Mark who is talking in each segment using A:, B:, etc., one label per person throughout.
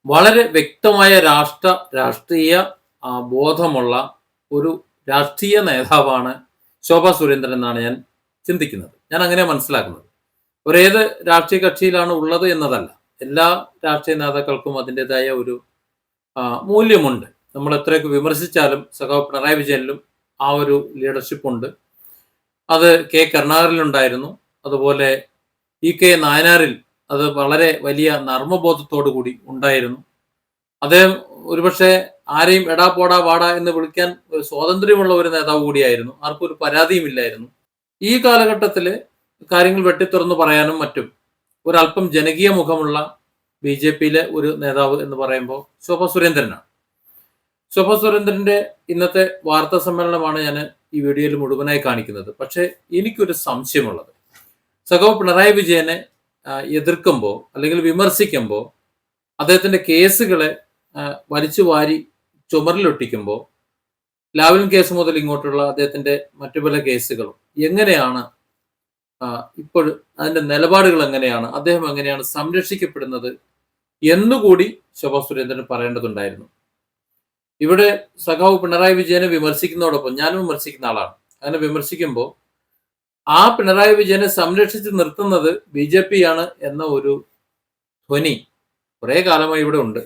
A: വളരെ വ്യക്തമായ രാഷ്ട്രീയ ബോധമുള്ള ഒരു രാഷ്ട്രീയ നേതാവാണ് ശോഭാ സുരേന്ദ്രൻ എന്നാണ് ഞാൻ ചിന്തിക്കുന്നത്. ഞാൻ അങ്ങനെ മനസ്സിലാക്കുന്നത്. ഒരേത് രാഷ്ട്രീയ കക്ഷിയിലാണ് ഉള്ളത് എന്നതല്ല. എല്ലാ രാഷ്ട്രീയ നേതാക്കൾക്കും അതിൻ്റെതായ ഒരു മൂല്യമുണ്ട്. നമ്മൾ എത്രയൊക്കെ വിമർശിച്ചാലും സഖാവ് പിണറായി വിജയനിലും ആ ഒരു ലീഡർഷിപ്പ് ഉണ്ട്. അത് കെ കരുണാകരനിലുണ്ടായിരുന്നു. അതുപോലെ കെ നായനാരിൽ അത് വളരെ വലിയ നർമ്മബോധത്തോടു കൂടി ഉണ്ടായിരുന്നു. അദ്ദേഹം ഒരുപക്ഷെ ആരെയും എടാ പോടാ വാടാ എന്ന് വിളിക്കാൻ ഒരു സ്വാതന്ത്ര്യമുള്ള ഒരു നേതാവ് കൂടിയായിരുന്നു. ആർക്കും ഒരു പരാതിയുമില്ലായിരുന്നു. ഈ കാലഘട്ടത്തിൽ കാര്യങ്ങൾ വെട്ടിത്തുറന്ന് പറയാനും മറ്റും ഒരല്പം ജനകീയ മുഖമുള്ള BJPയിലെ ഒരു നേതാവ് എന്ന് പറയുമ്പോൾ ശോഭാ സുരേന്ദ്രനാണ്. ശോഭാ സുരേന്ദ്രന്റെ ഇന്നത്തെ വാർത്താ സമ്മേളനമാണ് ഞാൻ ഈ വീഡിയോയിൽ മുഴുവനായി കാണിക്കുന്നത്. പക്ഷേ എനിക്കൊരു സംശയമുള്ളത്, സഖാവ് പിണറായി വിജയനെ എതിർക്കുമ്പോൾ അല്ലെങ്കിൽ വിമർശിക്കുമ്പോൾ അദ്ദേഹത്തിന്റെ കേസുകളെ വലിച്ചു വാരി ചുമരിലൊട്ടിക്കുമ്പോൾ ലാവ്ലിൻ കേസ് മുതൽ ഇങ്ങോട്ടുള്ള അദ്ദേഹത്തിന്റെ മറ്റു പല കേസുകളും എങ്ങനെയാണ് ഇപ്പോൾ അതിന്റെ നിലപാടുകൾ എങ്ങനെയാണ്, അദ്ദേഹം എങ്ങനെയാണ് സംരക്ഷിക്കപ്പെടുന്നത് എന്നുകൂടി ശോഭാ സുരേന്ദ്രൻ പറയേണ്ടതുണ്ടായിരുന്നു. ഇവിടെ സഖാവ് പിണറായി വിജയനെ വിമർശിക്കുന്നതോടൊപ്പം ഞാനും വിമർശിക്കുന്ന ആളാണ്. അങ്ങനെ വിമർശിക്കുമ്പോൾ ആ പിണറായി വിജയനെ സംരക്ഷിച്ച് നിർത്തുന്നത് BJP ആണ് എന്ന ഒരു ധ്വനി കുറെ കാലമായി ഇവിടെ ഉണ്ട്.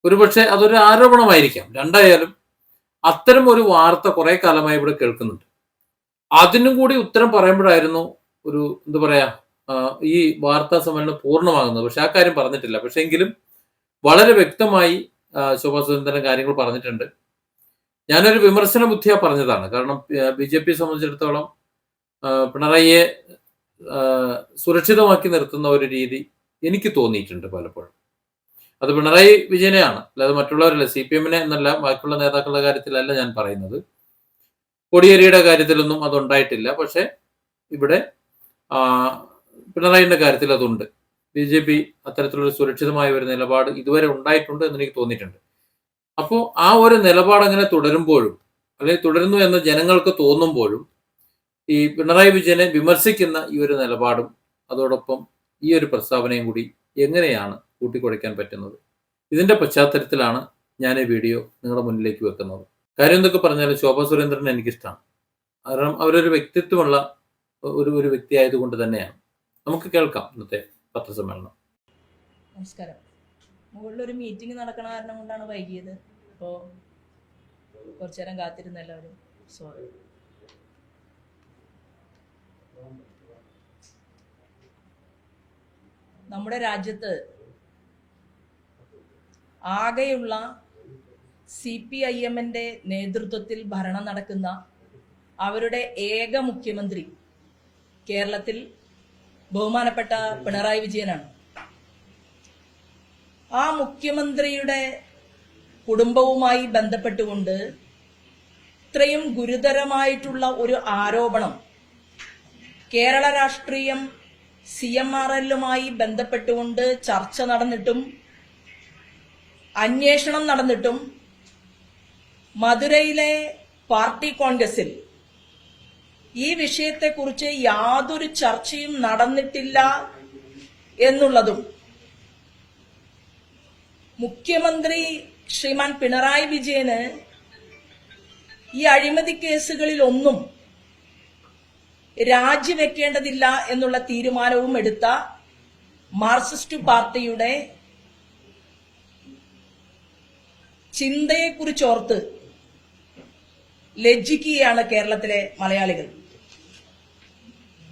A: ഒരുപക്ഷെ അതൊരു ആരോപണമായിരിക്കാം. രണ്ടായാലും അത്തരം ഒരു വാർത്ത കുറെ കാലമായി ഇവിടെ കേൾക്കുന്നുണ്ട്. അതിനും കൂടി ഉത്തരം പറയുമ്പോഴായിരുന്നു ഒരു എന്താ പറയാ ഈ വാർത്താ സമ്മേളനം പൂർണ്ണമാകുന്നത്. പക്ഷെ ആ കാര്യം പറഞ്ഞിട്ടില്ല. പക്ഷെ എങ്കിലും വളരെ വ്യക്തമായി ശോഭാ സുരേന്ദ്രൻ കാര്യങ്ങൾ പറഞ്ഞിട്ടുണ്ട്. ഞാനൊരു വിമർശന ബുദ്ധിയാ പറഞ്ഞതാണ്. കാരണം BJP സംബന്ധിച്ചിടത്തോളം പിണറായിയെ സുരക്ഷിതമാക്കി നിർത്തുന്ന ഒരു രീതി എനിക്ക് തോന്നിയിട്ടുണ്ട് പലപ്പോഴും. അത് പിണറായി വിജയനെയാണ്, അല്ലാതെ മറ്റുള്ളവരല്ല. CPM-നെ എന്നല്ല, ബാക്കിയുള്ള നേതാക്കളുടെ കാര്യത്തിലല്ല ഞാൻ പറയുന്നത്. കോടിയേരിയുടെ കാര്യത്തിലൊന്നും അതുണ്ടായിട്ടില്ല. പക്ഷെ ഇവിടെ പിണറായിയുടെ കാര്യത്തിൽ അതുണ്ട്. BJP അത്തരത്തിലുള്ള സുരക്ഷിതമായ ഒരു നിലപാട് ഇതുവരെ ഉണ്ടായിട്ടുണ്ട് എന്ന് എനിക്ക് തോന്നിയിട്ടുണ്ട്. അപ്പോൾ ആ ഒരു നിലപാട് അങ്ങനെ തുടരുമ്പോഴും അല്ലെങ്കിൽ തുടരുന്നു എന്ന് ജനങ്ങൾക്ക് തോന്നുമ്പോഴും ഈ പിണറായി വിജയനെ വിമർശിക്കുന്ന ഈ ഒരു നിലപാടും അതോടൊപ്പം ഈ ഒരു പ്രസ്താവനയും കൂടി എങ്ങനെയാണ് കൂട്ടിക്കുഴയ്ക്കാൻ പറ്റുന്നത്? ഇതിന്റെ പശ്ചാത്തലത്തിലാണ് ഞാൻ ഈ വീഡിയോ നിങ്ങളുടെ മുന്നിലേക്ക് വെക്കുന്നത്. കാര്യം എന്തൊക്കെ പറഞ്ഞാലും ശോഭാ സുരേന്ദ്രൻ എനിക്കിഷ്ടമാണ്. കാരണം അവരൊരു വ്യക്തിത്വമുള്ള ഒരു വ്യക്തി ആയതുകൊണ്ട് തന്നെയാണ്. നമുക്ക് കേൾക്കാം ഇന്നത്തെ പത്രസമ്മേളനം.
B: നമസ്കാരം. മുകളിലൊരു മീറ്റിംഗ് നടക്കണ കാരണം കൊണ്ടാണ് വൈകിയത്. അപ്പോൾ കുറച്ചു നേരം കാത്തിരുന്ന എല്ലാവരും സോറി. നമ്മുടെ രാജ്യത്ത് ആകെയുള്ള CPIM-ന്റെ നേതൃത്വത്തിൽ ഭരണം നടക്കുന്ന അവരുടെ ഏക മുഖ്യമന്ത്രി കേരളത്തിൽ ബഹുമാനപ്പെട്ട പിണറായി വിജയനാണ്. ആ മുഖ്യമന്ത്രിയുടെ കുടുംബവുമായി ബന്ധപ്പെട്ടുകൊണ്ട് ഇത്രയും ഗുരുതരമായിട്ടുള്ള ഒരു ആരോപണം കേരള രാഷ്ട്രീയം CMRL-മായി ബന്ധപ്പെട്ടുകൊണ്ട് ചർച്ച നടന്നിട്ടും അന്വേഷണം നടന്നിട്ടും മധുരയിലെ പാർട്ടി കോൺഗ്രസിൽ ഈ വിഷയത്തെക്കുറിച്ച് യാതൊരു ചർച്ചയും നടന്നിട്ടില്ല എന്നുള്ളതും മുഖ്യമന്ത്രി ശ്രീമാൻ പിണറായി വിജയന് ഈ അഴിമതി കേസുകളിൽ ഒന്നും രാജിവെക്കേണ്ടതില്ല എന്നുള്ള തീരുമാനവും എടുത്ത മാർക്സിസ്റ്റ് പാർട്ടിയുടെ ചിന്തയെക്കുറിച്ചോർത്ത് ലജ്ജിക്കുകയാണ് കേരളത്തിലെ മലയാളികൾ.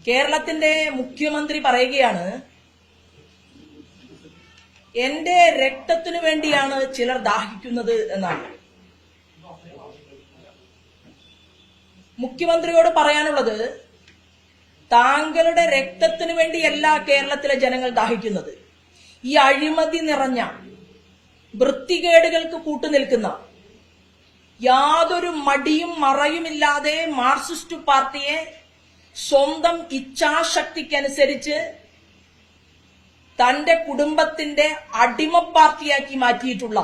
B: കേരളത്തിന്റെ മുഖ്യമന്ത്രി പറയുകയാണ്, എന്റെ രക്തത്തിനു വേണ്ടിയാണ് ചിലർ ദാഹിക്കുന്നത് എന്നാണ്. മുഖ്യമന്ത്രിയോട് പറയാനുള്ളത്, താങ്കളുടെ രക്തത്തിനു വേണ്ടിയല്ല കേരളത്തിലെ ജനങ്ങൾ ദാഹിക്കുന്നത്. ഈ അഴിമതി നിറഞ്ഞ വൃത്തികേടുകൾക്ക് കൂട്ടുനിൽക്കുന്ന യാതൊരു മടിയും മറയുമില്ലാതെ മാർക്സിസ്റ്റ് പാർട്ടിയെ സ്വന്തം ഇച്ഛാശക്തിക്കനുസരിച്ച് തന്റെ കുടുംബത്തിന്റെ അടിമ പാർട്ടിയാക്കി മാറ്റിയിട്ടുള്ള,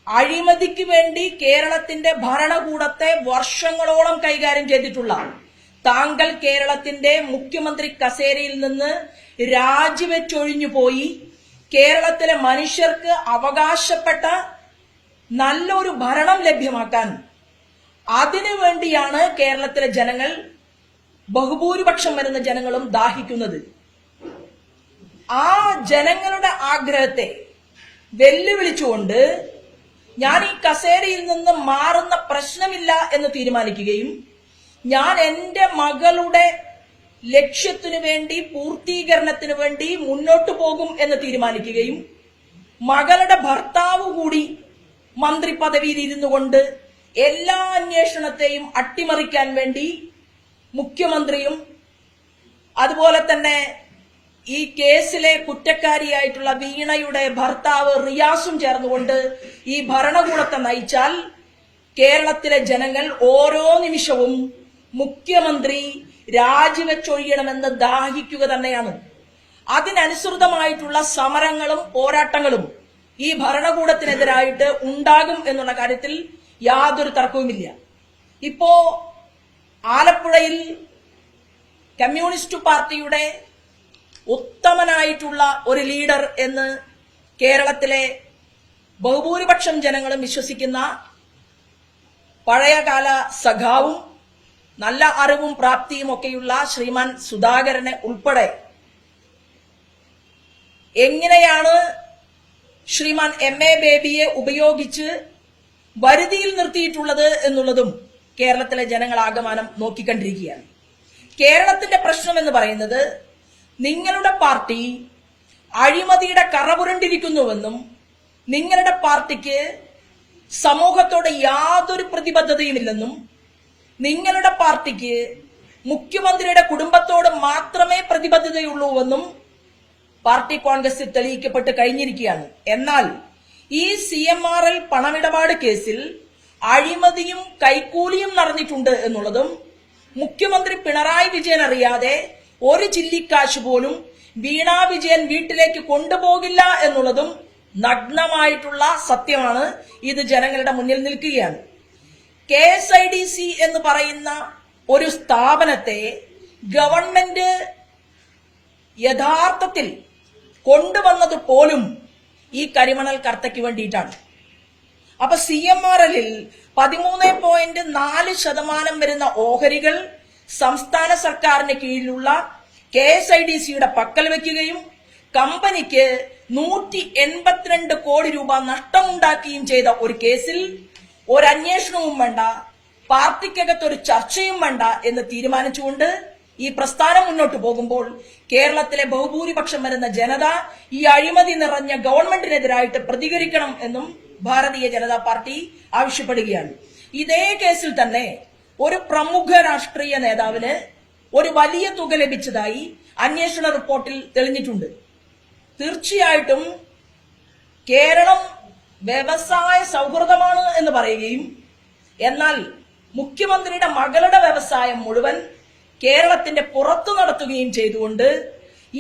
B: അഴിമതിക്ക് വേണ്ടി കേരളത്തിന്റെ ഭരണകൂടത്തെ വർഷങ്ങളോളം കൈകാര്യം ചെയ്തിട്ടുള്ള താങ്കൾ കേരളത്തിന്റെ മുഖ്യമന്ത്രി കസേരയിൽ നിന്ന് രാജിവെച്ചൊഴിഞ്ഞു പോയി കേരളത്തിലെ മനുഷ്യർക്ക് അവകാശപ്പെട്ട നല്ലൊരു ഭരണം ലഭ്യമാക്കാൻ അതിനു വേണ്ടിയാണ് കേരളത്തിലെ ജനങ്ങൾ, ബഹുഭൂരിപക്ഷം വരുന്ന ജനങ്ങളും ദാഹിക്കുന്നത്. ആ ജനങ്ങളുടെ ആഗ്രഹത്തെ വെല്ലുവിളിച്ചുകൊണ്ട് ഞാൻ ഈ കസേരയിൽ നിന്ന് മാറുന്ന പ്രശ്നമില്ല എന്ന് തീരുമാനിക്കുകയും ഞാൻ എന്റെ മകളുടെ ലക്ഷ്യത്തിനു വേണ്ടി, പൂർത്തീകരണത്തിനു വേണ്ടി മുന്നോട്ടു പോകും എന്ന് തീരുമാനിക്കുകയും മകളുടെ ഭർത്താവ് കൂടി മന്ത്രി പദവിയിൽ ഇരുന്നു കൊണ്ട് എല്ലാ അന്വേഷണത്തെയും അട്ടിമറിക്കാൻ വേണ്ടി മുഖ്യമന്ത്രിയും അതുപോലെ തന്നെ ഈ കേസിലെ കുറ്റക്കാരിയായിട്ടുള്ള വീണയുടെ ഭർത്താവ് റിയാസും ചേർന്നുകൊണ്ട് ഈ ഭരണകൂടത്തെ നയിച്ചാൽ കേരളത്തിലെ ജനങ്ങൾ ഓരോ നിമിഷവും മുഖ്യമന്ത്രി രാജിവെച്ചൊഴിയണമെന്ന് ദാഹിക്കുക തന്നെയാണ്. അതിനനുസൃതമായിട്ടുള്ള സമരങ്ങളും പോരാട്ടങ്ങളും ഈ ഭരണകൂടത്തിനെതിരായിട്ട് ഉണ്ടാകും എന്നുള്ള കാര്യത്തിൽ യാതൊരു തർക്കവുമില്ല. ഇപ്പോ ആലപ്പുഴയിൽ കമ്മ്യൂണിസ്റ്റ് പാർട്ടിയുടെ ഉത്തമനായിട്ടുള്ള ഒരു ലീഡർ എന്ന് കേരളത്തിലെ ബഹുഭൂരിപക്ഷം ജനങ്ങളും വിശ്വസിക്കുന്ന പഴയകാല സഖാവും നല്ല അറിവും പ്രാപ്തിയും ഒക്കെയുള്ള ശ്രീമാൻ സുധാകരനെ ഉൾപ്പെടെ എങ്ങനെയാണ് ശ്രീമാൻ എം.എ. ബേബിയെ ഉപയോഗിച്ച് വരുതിയിൽ നിർത്തിയിട്ടുള്ളത് എന്നുള്ളതും കേരളത്തിലെ ജനങ്ങൾ ആകമാനം നോക്കിക്കണ്ടിരിക്കുകയാണ്. കേരളത്തിന്റെ പ്രശ്നം എന്ന് പറയുന്നത് നിങ്ങളുടെ പാർട്ടി അഴിമതിയുടെ കറപുരണ്ടിരിക്കുന്നുവെന്നും നിങ്ങളുടെ പാർട്ടിക്ക് സമൂഹത്തോട് യാതൊരു പ്രതിബദ്ധതയുമില്ലെന്നും നിങ്ങളുടെ പാർട്ടിക്ക് മുഖ്യമന്ത്രിയുടെ കുടുംബത്തോട് മാത്രമേ പ്രതിബദ്ധതയുള്ളൂവെന്നും പാർട്ടി കോൺഗ്രസിൽ തെളിയിക്കപ്പെട്ട് കഴിഞ്ഞിരിക്കുകയാണ്. എന്നാൽ ഈ CMRL പണമിടപാട് കേസിൽ അഴിമതിയും കൈക്കൂലിയും നടന്നിട്ടുണ്ട് എന്നുള്ളതും മുഖ്യമന്ത്രി പിണറായി വിജയൻ അറിയാതെ ഒരു ചില്ലിക്കാശ് പോലും വീണ വിജയൻ വീട്ടിലേക്ക് കൊണ്ടുപോകില്ല എന്നുള്ളതും നഗ്നമായിട്ടുള്ള സത്യമാണ്. ഇത് ജനങ്ങളുടെ മുന്നിൽ നിൽക്കുകയാണ്. KSIDC എന്ന് പറയുന്ന ഒരു സ്ഥാപനത്തെ ഗവൺമെന്റ് യഥാർത്ഥത്തിൽ കൊണ്ടുവന്നത് പോലും ഈ കരിമണൽ കർത്തയ്ക്ക് വേണ്ടിയിട്ടാണ്. അപ്പൊ CMRL-ൽ 13.4% വരുന്ന ഓഹരികൾ സംസ്ഥാന സർക്കാരിന് കീഴിലുള്ള KSIDC-യുടെ പക്കൽ വെക്കുകയും കമ്പനിക്ക് 182 കോടി രൂപ നഷ്ടമുണ്ടാക്കുകയും ചെയ്ത ഒരു കേസിൽ ഒരു അന്വേഷണവും വേണ്ട, പാർട്ടിക്കകത്ത് ഒരു ചർച്ചയും വേണ്ട എന്ന് തീരുമാനിച്ചുകൊണ്ട് ഈ പ്രസ്ഥാനം മുന്നോട്ട് പോകുമ്പോൾ കേരളത്തിലെ ബഹുഭൂരിപക്ഷം വരുന്ന ജനത ഈ അഴിമതി നിറഞ്ഞ ഗവൺമെന്റിനെതിരായിട്ട് പ്രതികരിക്കണം എന്നും ഭാരതീയ ജനതാ പാർട്ടി ആവശ്യപ്പെടുകയാണ്. ഇതേ കേസിൽ തന്നെ ഒരു പ്രമുഖ രാഷ്ട്രീയ നേതാവിന് ഒരു വലിയ തുക ലഭിച്ചതായി അന്വേഷണ റിപ്പോർട്ടിൽ തെളിഞ്ഞിട്ടുണ്ട്. തീർച്ചയായിട്ടും കേരളം വ്യവസായ സൗഹൃദമാണ് എന്ന് പറയുകയും എന്നാൽ മുഖ്യമന്ത്രിയുടെ മകളുടെ വ്യവസായം മുഴുവൻ കേരളത്തിന്റെ പുറത്തു നടത്തുകയും ചെയ്തുകൊണ്ട്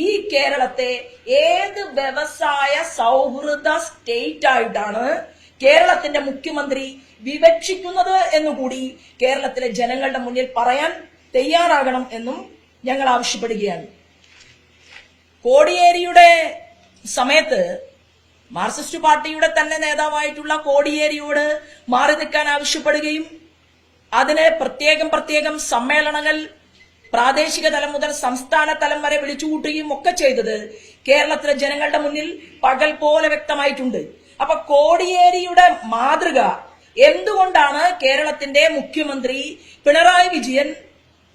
B: ഈ കേരളത്തെ ഏത് വ്യവസായ സൗഹൃദ സ്റ്റേറ്റ് ആയിട്ടാണ് കേരളത്തിന്റെ മുഖ്യമന്ത്രി വിവക്ഷിക്കുന്നത് എന്നുകൂടി കേരളത്തിലെ ജനങ്ങളുടെ മുന്നിൽ പറയാൻ തയ്യാറാകണം എന്നും ഞങ്ങൾ ആവശ്യപ്പെടുകയാണ്. കോടിയേരിയുടെ സമയത്ത് മാർക്സിസ്റ്റ് പാർട്ടിയുടെ തന്നെ നേതാവായിട്ടുള്ള കോടിയേരിയോട് മാറി നിൽക്കാൻ ആവശ്യപ്പെടുകയും അതിന് പ്രത്യേകം സമ്മേളനങ്ങൾ പ്രാദേശിക തലം മുതൽ സംസ്ഥാന തലം വരെ വിളിച്ചുകൂട്ടുകയും ഒക്കെ ചെയ്തത് കേരളത്തിലെ ജനങ്ങളുടെ മുന്നിൽ പകൽ പോലെ വ്യക്തമായിട്ടുണ്ട്. അപ്പൊ കോടിയേരിയുടെ മാതൃക എന്തുകൊണ്ടാണ് കേരളത്തിന്റെ മുഖ്യമന്ത്രി പിണറായി വിജയൻ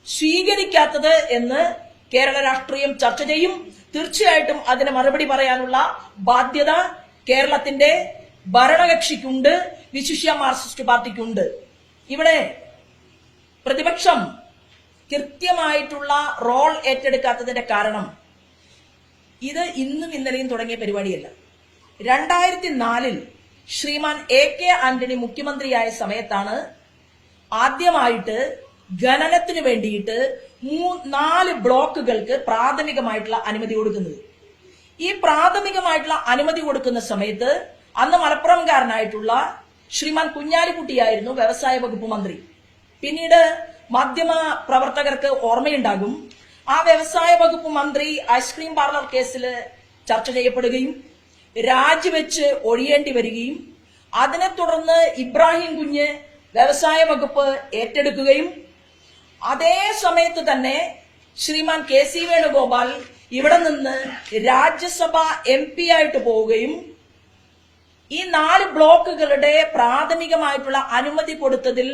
B: സ്വീകരിക്കാത്തത് എന്ന് കേരള രാഷ്ട്രീയം ചർച്ച ചെയ്യും. തീർച്ചയായിട്ടും അതിന് മറുപടി പറയാനുള്ള ബാധ്യത കേരളത്തിന്റെ ഭരണകക്ഷിക്കുണ്ട്, വിശിഷ്യ മാർക്സിസ്റ്റ് പാർട്ടിക്കുണ്ട്. ഇവിടെ പ്രതിപക്ഷം കൃത്യമായിട്ടുള്ള റോൾ ഏറ്റെടുക്കാത്തതിന്റെ കാരണം ഇത് ഇന്നും ഇന്നലെയും തുടങ്ങിയ പരിപാടിയല്ല. 2004-ൽ ശ്രീമാൻ A.K. ആന്റണി മുഖ്യമന്ത്രിയായ സമയത്താണ് ആദ്യമായിട്ട് ഖനനത്തിന് വേണ്ടിയിട്ട് 4 ബ്ലോക്കുകൾക്ക് പ്രാഥമികമായിട്ടുള്ള അനുമതി കൊടുക്കുന്നത്. ഈ പ്രാഥമികമായിട്ടുള്ള അനുമതി കൊടുക്കുന്ന സമയത്ത് അന്ന് മലപ്പുറംകാരനായിട്ടുള്ള ശ്രീമാൻ കുഞ്ഞാലിക്കുട്ടിയായിരുന്നു വ്യവസായ വകുപ്പ് മന്ത്രി. പിന്നീട് മാധ്യമ പ്രവർത്തകർക്ക് ഓർമ്മയുണ്ടാകും, ആ വ്യവസായ വകുപ്പ് മന്ത്രി ഐസ്ക്രീം പാർലർ കേസിൽ ചർച്ച ചെയ്യപ്പെടുകയും രാജിവെച്ച് ഒഴിയേണ്ടി വരികയും അതിനെ തുടർന്ന് ഇബ്രാഹിം കുഞ്ഞ് വ്യവസായ വകുപ്പ് ഏറ്റെടുക്കുകയും അതേ സമയത്ത് തന്നെ ശ്രീമാൻ KC വേണുഗോപാൽ ഇവിടെ നിന്ന് രാജ്യസഭ MP ആയിട്ട് പോവുകയും ഈ 4 ബ്ലോക്കുകളുടെ പ്രാഥമികമായിട്ടുള്ള അനുമതി കൊടുത്തതിൽ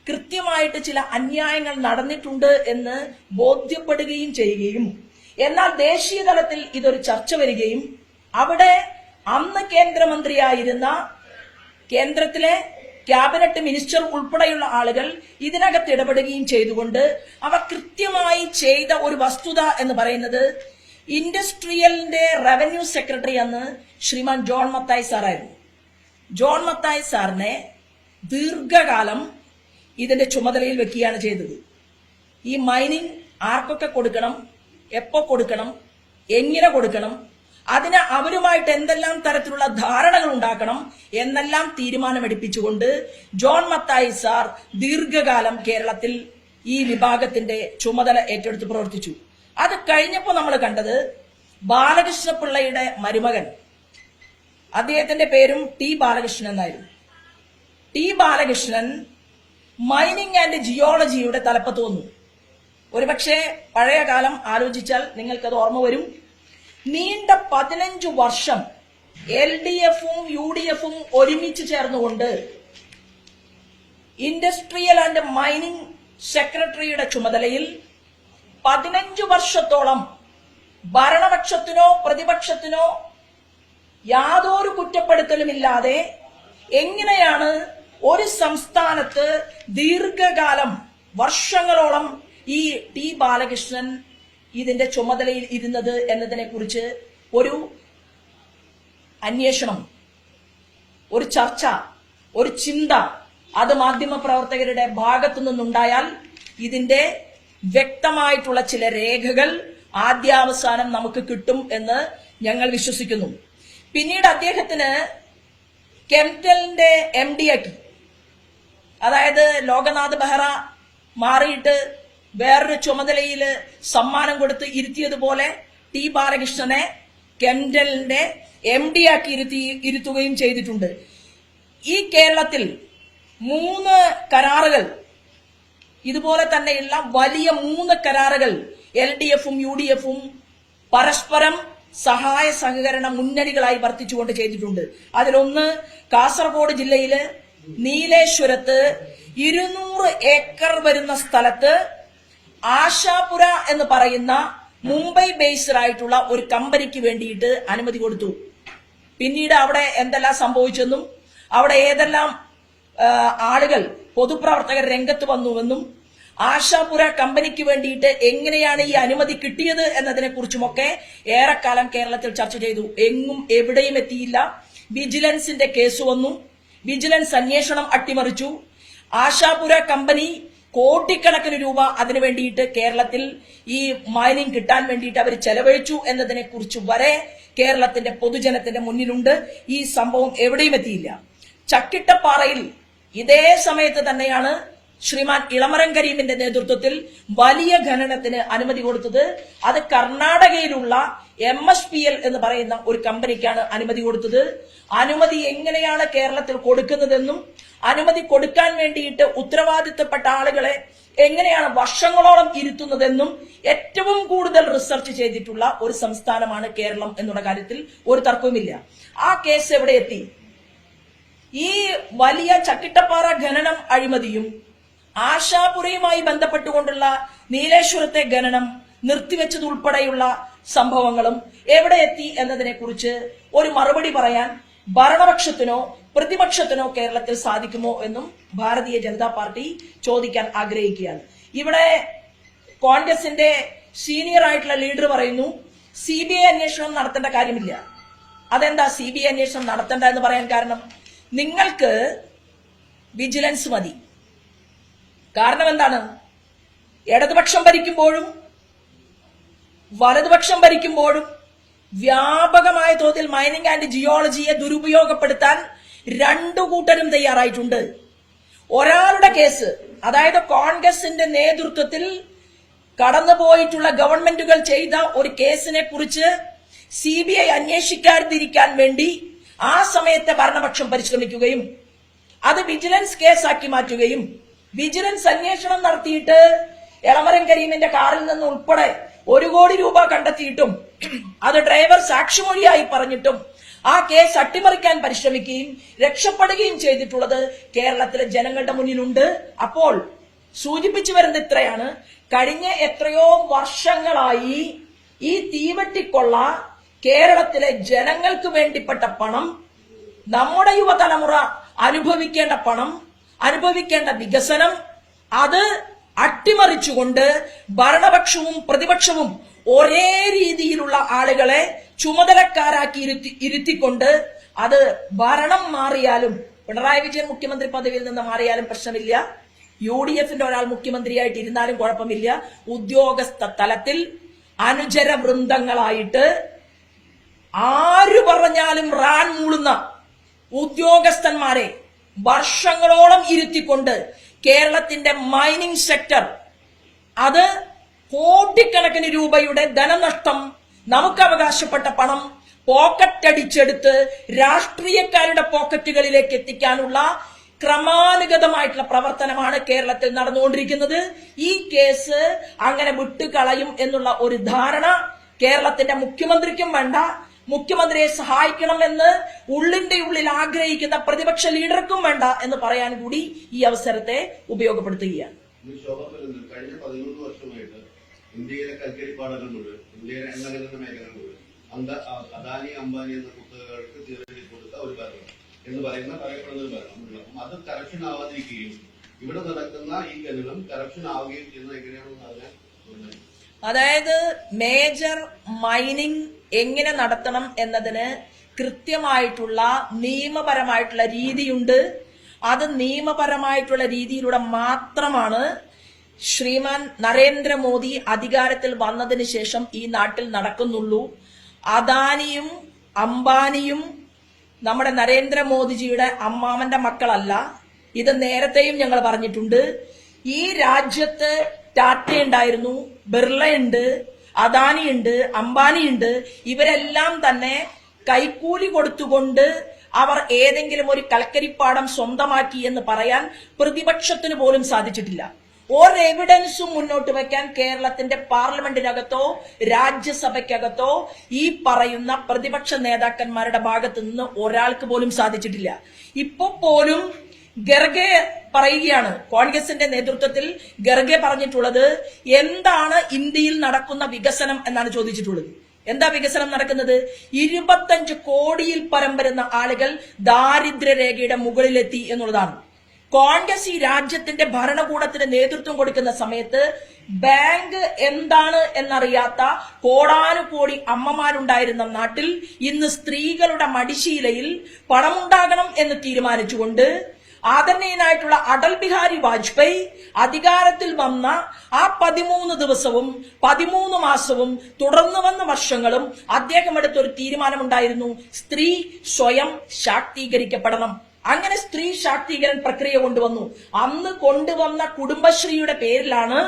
B: കൃത്യമായിട്ട് ചില അന്യായങ്ങൾ നടന്നിട്ടുണ്ട് എന്ന് ബോധ്യപ്പെടുകയും ചെയ്യുകയും എന്നാൽ ദേശീയ തലത്തിൽ ഇതൊരു ചർച്ച വരികയും അവിടെ അന്ന് കേന്ദ്രമന്ത്രിയായിരുന്ന കേന്ദ്രത്തിലെ ക്യാബിനറ്റ് മിനിസ്റ്റർ ഉൾപ്പെടെയുള്ള ആളുകൾ ഇതിനകത്ത് ഇടപെടുകയും ചെയ്തുകൊണ്ട് അവ കൃത്യമായി ചെയ്ത ഒരു വസ്തുത എന്ന് പറയുന്നത് ഇൻഡസ്ട്രിയലിന്റെ റവന്യൂ സെക്രട്ടറി അന്ന് ശ്രീമാൻ ജോൺ മത്തായി സാറായിരുന്നു. ജോൺ മത്തായി സാറിനെ ദീർഘകാലം ഇതിന്റെ ചുമതലയിൽ വെക്കുകയാണ് ചെയ്തത്. ഈ മൈനിങ് ആർക്കൊക്കെ കൊടുക്കണം, എപ്പോ കൊടുക്കണം, എങ്ങനെ കൊടുക്കണം, അതിന് അവരുമായിട്ട് എന്തെല്ലാം തരത്തിലുള്ള ധാരണകൾ ഉണ്ടാക്കണം എന്നെല്ലാം തീരുമാനമെടുപ്പിച്ചുകൊണ്ട് ജോൺ മത്തായി സാർ ദീർഘകാലം കേരളത്തിൽ ഈ വിഭാഗത്തിന്റെ ചുമതല ഏറ്റെടുത്ത് പ്രവർത്തിച്ചു. അത് കഴിഞ്ഞപ്പോൾ നമ്മൾ കണ്ടത് ബാലകൃഷ്ണപിള്ളയുടെ മരുമകൻ, അദ്ദേഹത്തിന്റെ പേരും T. ബാലകൃഷ്ണൻ എന്നായിരുന്നു. T. ബാലകൃഷ്ണൻ മൈനിങ് ആൻഡ് ജിയോളജിയുടെ തലപ്പത്ത് വന്നു. ഒരുപക്ഷെ പഴയ കാലം ആലോചിച്ചാൽ നിങ്ങൾക്കത് ഓർമ്മ വരും. നീണ്ട 15 വർഷം LDF-ഉം UDF-ഉം ഒരുമിച്ച് ചേർന്നുകൊണ്ട് ഇൻഡസ്ട്രിയൽ ആൻഡ് മൈനിങ് സെക്രട്ടറിയുടെ ചുമതലയിൽ 15 വർഷത്തോളം ഭരണപക്ഷത്തിനോ പ്രതിപക്ഷത്തിനോ യാതൊരു കുറ്റപ്പെടുത്തലുമില്ലാതെ എങ്ങനെയാണ് ഒരു സംസ്ഥാനത്ത് ദീർഘകാലം വർഷങ്ങളോളം ഈ T. ബാലകൃഷ്ണൻ ഇതിന്റെ ചുമതലയിൽ ഇരുന്നത് എന്നതിനെ കുറിച്ച് ഒരു അന്വേഷണം, ഒരു ചർച്ച, ഒരു ചിന്ത അത് മാധ്യമപ്രവർത്തകരുടെ ഭാഗത്തു നിന്നുണ്ടായാൽ ഇതിന്റെ വ്യക്തമായിട്ടുള്ള ചില രേഖകൾ ആദ്യാവസാനം നമുക്ക് കിട്ടും എന്ന് ഞങ്ങൾ വിശ്വസിക്കുന്നു. പിന്നീട് അദ്ദേഹത്തിന് കെമിക്കലിന്റെ MD ആക്കി, അതായത് ലോകനാഥ് ബെഹ്റ മാറിയിട്ട് വേറൊരു ചുമതലയിൽ സമ്മാനം കൊടുത്ത് ഇരുത്തിയതുപോലെ T. ബാലകൃഷ്ണനെ കെമിക്കലിന്റെ MD ആക്കി ഇരുത്തുകയും ചെയ്തിട്ടുണ്ട്. ഈ കേരളത്തിൽ 3 കരാറുകൾ, ഇതുപോലെ തന്നെയുള്ള വലിയ 3 കരാറുകൾ LDF-ഉം UDF-ഉം പരസ്പരം സഹായ സഹകരണ മുന്നണികളായി വർത്തിച്ചുകൊണ്ട് ചെയ്തിട്ടുണ്ട്. അതിലൊന്ന് കാസർഗോഡ് ജില്ലയില് നീലേശ്വരത്ത് 200 ഏക്കർ വരുന്ന സ്ഥലത്ത് ആശാപുര എന്ന് പറയുന്ന മുംബൈ ബേസ്ഡ് ആയിട്ടുള്ള ഒരു കമ്പനിക്ക് വേണ്ടിയിട്ട് അനുമതി കൊടുത്തു. പിന്നീട് അവിടെ എന്തെല്ലാം സംഭവിച്ചെന്നും അവിടെ ഏതെല്ലാം ആളുകൾ പൊതുപ്രവർത്തകർ രംഗത്ത് വന്നുവെന്നും ആശാപുര കമ്പനിക്ക് വേണ്ടിയിട്ട് എങ്ങനെയാണ് ഈ അനുമതി കിട്ടിയത് എന്നതിനെ കുറിച്ചുമൊക്കെ ഏറെക്കാലം കേരളത്തിൽ ചർച്ച ചെയ്തു. എങ്ങും എവിടെയും എത്തിയില്ല. വിജിലൻസിന്റെ കേസ് വന്നു. വിജിലൻസ് അന്വേഷണം അട്ടിമറിച്ചു. ആശാപുര കമ്പനി കോടിക്കണക്കിന് രൂപ അതിനു വേണ്ടിയിട്ട് കേരളത്തിൽ ഈ മൈനിങ് കിട്ടാൻ വേണ്ടിയിട്ട് അവർ ചെലവഴിച്ചു എന്നതിനെ കുറിച്ച് വരെ കേരളത്തിന്റെ പൊതുജനത്തിന്റെ മുന്നിലുണ്ട്. ഈ സംഭവം എവിടെയും എത്തിയില്ല. ചക്കിട്ടപ്പാറയിൽ ഇതേ സമയത്ത് തന്നെയാണ് ശ്രീമാൻ ഇളമരം കരീമിന്റെ നേതൃത്വത്തിൽ വലിയ ഖനനത്തിന് അനുമതി കൊടുത്തത്. അത് കർണാടകയിലുള്ള MSPL എന്ന് പറയുന്ന ഒരു കമ്പനിക്കാണ് അനുമതി കൊടുത്തത്. അനുമതി എങ്ങനെയാണ് കേരളത്തിൽ കൊടുക്കുന്നതെന്നും അനുമതി കൊടുക്കാൻ വേണ്ടിയിട്ട് ഉത്തരവാദിത്തപ്പെട്ട ആളുകളെ എങ്ങനെയാണ് വർഷങ്ങളോളം ഇരുത്തുന്നതെന്നും ഏറ്റവും കൂടുതൽ റിസർച്ച് ചെയ്തിട്ടുള്ള ഒരു സംസ്ഥാനമാണ് കേരളം എന്നുള്ള കാര്യത്തിൽ ഒരു തർക്കവുമില്ല. ആ കേസ് എവിടെ എത്തി? ഈ വലിയ ചക്കിട്ടപ്പാറ ഖനനം അഴിമതിയും ആശാപുരയുമായി ബന്ധപ്പെട്ടുകൊണ്ടുള്ള നീലേശ്വരത്തെ ഖനനം നിർത്തിവെച്ചതുൾപ്പെടെയുള്ള സംഭവങ്ങളും എവിടെ എത്തി എന്നതിനെ കുറിച്ച് ഒരു മറുപടി പറയാൻ ഭരണപക്ഷത്തിനോ പ്രതിപക്ഷത്തിനോ കേരളത്തിൽ സാധിക്കുമോ എന്നും ഭാരതീയ ജനതാ പാർട്ടി ചോദിക്കാൻ ആഗ്രഹിക്കുകയാണ്. ഇവിടെ കോൺഗ്രസിന്റെ സീനിയർ ആയിട്ടുള്ള ലീഡർ പറയുന്നു CBI അന്വേഷണം നടത്തേണ്ട കാര്യമില്ല. അതെന്താ CBI അന്വേഷണം നടത്തേണ്ട എന്ന് പറയാൻ കാരണം? നിങ്ങൾക്ക് വിജിലൻസ് മതി. കാരണം എന്താണ്? ഇടതുപക്ഷം ഭരിക്കുമ്പോഴും വലതുപക്ഷം ഭരിക്കുമ്പോഴും വ്യാപകമായ തോതിൽ മൈനിങ് ആൻഡ് ജിയോളജിയെ ദുരുപയോഗപ്പെടുത്താൻ 2 കൂട്ടരും തയ്യാറായിട്ടുണ്ട്. ഒരാളുടെ കേസ്, അതായത് കോൺഗ്രസിന്റെ നേതൃത്വത്തിൽ കടന്നുപോയിട്ടുള്ള ഗവൺമെന്റുകൾ ചെയ്ത ഒരു കേസിനെ കുറിച്ച് CBI അന്വേഷിക്കാതിരിക്കാൻ വേണ്ടി ആ സമയത്തെ ഭരണപക്ഷം പരിശ്രമിക്കുകയും അത് വിജിലൻസ് കേസാക്കി മാറ്റുകയും വിജിലൻസ് അന്വേഷണം നടത്തിയിട്ട് എളമരം കരീമിന്റെ കാറിൽ നിന്ന് ഉൾപ്പെടെ 1 കോടി രൂപ കണ്ടെത്തിയിട്ടും അത് ഡ്രൈവർ സാക്ഷിമൊഴിയായി പറഞ്ഞിട്ടും ആ കേസ് അട്ടിമറിക്കാൻ പരിശ്രമിക്കുകയും രക്ഷപ്പെടുകയും ചെയ്തിട്ടുള്ളത് കേരളത്തിലെ ജനങ്ങളുടെ മുന്നിലുണ്ട്. അപ്പോൾ സൂചിപ്പിച്ചു വരുന്ന ഇത്രയാണ്, കഴിഞ്ഞ എത്രയോ വർഷങ്ങളായി ഈ തീവെട്ടിക്കൊള്ള കേരളത്തിലെ ജനങ്ങൾക്ക് വേണ്ടിപ്പെട്ട പണം, നമ്മുടെ യുവതലമുറ അനുഭവിക്കേണ്ട പണം, അനുഭവിക്കേണ്ട വികസനം, അത് അട്ടിമറിച്ചുകൊണ്ട് ഭരണപക്ഷവും പ്രതിപക്ഷവും ഒരേ രീതിയിലുള്ള ആളുകളെ ചുമതലക്കാരാക്കി ഇരുത്തിക്കൊണ്ട് അത് ഭരണം മാറിയാലും, പിണറായി വിജയൻ മുഖ്യമന്ത്രി പദവിയിൽ നിന്ന് മാറിയാലും പ്രശ്നമില്ല, UDFന്റെ ഒരാൾ മുഖ്യമന്ത്രിയായിട്ട് ഇരുന്നാലും കുഴപ്പമില്ല, ഉദ്യോഗസ്ഥ തലത്തിൽ അനുചര വൃന്ദങ്ങളായിട്ട് ആര് പറഞ്ഞാലും റാൻ മൂളുന്ന ഉദ്യോഗസ്ഥന്മാരെ വർഷങ്ങളോളം ഇരുത്തിക്കൊണ്ട് കേരളത്തിന്റെ മൈനിങ് സെക്ടർ, അത് കോടിക്കണക്കിന് രൂപയുടെ ധനനഷ്ടം, നമുക്ക് അവകാശപ്പെട്ട പണം പോക്കറ്റടിച്ചെടുത്ത് രാഷ്ട്രീയക്കാരുടെ പോക്കറ്റുകളിലേക്ക് എത്തിക്കാനുള്ള ക്രമാനുഗതമായിട്ടുള്ള പ്രവർത്തനമാണ് കേരളത്തിൽ നടന്നുകൊണ്ടിരിക്കുന്നത്. ഈ കേസ് അങ്ങനെ വിട്ടുകളയും എന്നുള്ള ഒരു ധാരണ കേരളത്തിന്റെ മുഖ്യമന്ത്രിക്കും വേണ്ട, മുഖ്യമന്ത്രിയെ സഹായിക്കണമെന്ന് ഉള്ളിന്റെ ഉള്ളിൽ ആഗ്രഹിക്കുന്ന പ്രതിപക്ഷ ലീഡർക്കും വേണ്ട എന്ന് പറയാൻ കൂടി ഈ അവസരത്തെ ഉപയോഗപ്പെടുത്തുകയാണ്.
C: കഴിഞ്ഞ 13 വർഷമായിട്ട് ഇന്ത്യയിലെ കൽക്കരിപ്പാടങ്ങൾ മുഴുവൻ, ഇന്ത്യയിലെ എണ്ണ മേഖലകൾ മുഴുവൻ അദാനി അംബാനി എന്ന കുത്തകകൾക്ക് തീർച്ചയായിട്ടും കൊടുത്ത ഒരു ഭരണം എന്ന് പറയപ്പെടുന്ന ഒരു ഭരണം. അത് കറപ്ഷൻ ആവാതിരിക്കുകയും ഇവിടെ നടക്കുന്ന ഈ ഗണിതം കറപ്ഷൻ ആവുകയും ചെയ്യുന്നത് എങ്ങനെയാണെന്ന് അറിയാൻ.
B: അതായത് മേജർ മൈനിങ് എങ്ങനെ നടത്തണം എന്നതിന് കൃത്യമായിട്ടുള്ള നിയമപരമായിട്ടുള്ള രീതിയുണ്ട്. അത് നിയമപരമായിട്ടുള്ള രീതിയിലൂടെ മാത്രമാണ് ശ്രീമാൻ നരേന്ദ്രമോദി അധികാരത്തിൽ വന്നതിന് ശേഷം ഈ നാട്ടിൽ നടക്കുന്നുള്ളൂ. അദാനിയും അംബാനിയും നമ്മുടെ നരേന്ദ്രമോദിജിയുടെ അമ്മാവന്റെ മക്കളല്ല. ഇത് നേരത്തെയും ഞങ്ങൾ പറഞ്ഞിട്ടുണ്ട്. ഈ രാജ്യത്ത് ടാറ്റ ഉണ്ടായിരുന്നു, ബിർളയുണ്ട്, അദാനിയുണ്ട്, അംബാനിയുണ്ട്. ഇവരെല്ലാം തന്നെ കൈക്കൂലി കൊടുത്തുകൊണ്ട് അവർ ഏതെങ്കിലും ഒരു കൽക്കരിപ്പാടം സ്വന്തമാക്കി എന്ന് പറയാൻ പ്രതിപക്ഷത്തിന് പോലും സാധിച്ചിട്ടില്ല. ഒരു എവിഡൻസും മുന്നോട്ട് വെക്കാൻ കേരളത്തിന്റെ പാർലമെന്റിനകത്തോ രാജ്യസഭയ്ക്കകത്തോ ഈ പറയുന്ന പ്രതിപക്ഷ നേതാക്കന്മാരുടെ ഭാഗത്ത് നിന്ന് ഒരാൾക്ക് പോലും സാധിച്ചിട്ടില്ല. ഇപ്പൊ പോലും ഖർഗെ പറയുകയാണ്, കോൺഗ്രസിന്റെ നേതൃത്വത്തിൽ ഖർഗെ പറഞ്ഞിട്ടുള്ളത് എന്താണ് ഇന്ത്യയിൽ നടക്കുന്ന വികസനം എന്നാണ് ചോദിച്ചിട്ടുള്ളത്. എന്താ വികസനം നടക്കുന്നത്? 25 കോടിയിൽ പരം വരുന്ന ആളുകൾ ദാരിദ്ര്യരേഖയുടെ മുകളിലെത്തി എന്നുള്ളതാണ്. കോൺഗ്രസ് ഈ രാജ്യത്തിന്റെ ഭരണകൂടത്തിന് നേതൃത്വം കൊടുക്കുന്ന സമയത്ത് ബാങ്ക് എന്താണ് എന്നറിയാത്ത കോടാനുകോടി അമ്മമാരുണ്ടായിരുന്ന നാട്ടിൽ ഇന്ന് സ്ത്രീകളുടെ മടിശീലയിൽ പണമുണ്ടാകണം എന്ന് തീരുമാനിച്ചുകൊണ്ട് ആദരണീയനായിട്ടുള്ള അടൽ ബിഹാരി വാജ്പേയി അധികാരത്തിൽ വന്ന ആ 13 ദിവസവും 13 മാസവും തുടർന്നു വന്ന വർഷങ്ങളും അദ്ദേഹം എടുത്തൊരു തീരുമാനമുണ്ടായിരുന്നു, സ്ത്രീ സ്വയം ശാക്തീകരിക്കപ്പെടണം. അങ്ങനെ സ്ത്രീ ശാക്തീകരണ പ്രക്രിയ കൊണ്ടുവന്നു. അന്ന് കൊണ്ടുവന്ന കുടുംബശ്രീയുടെ പേരിലാണ്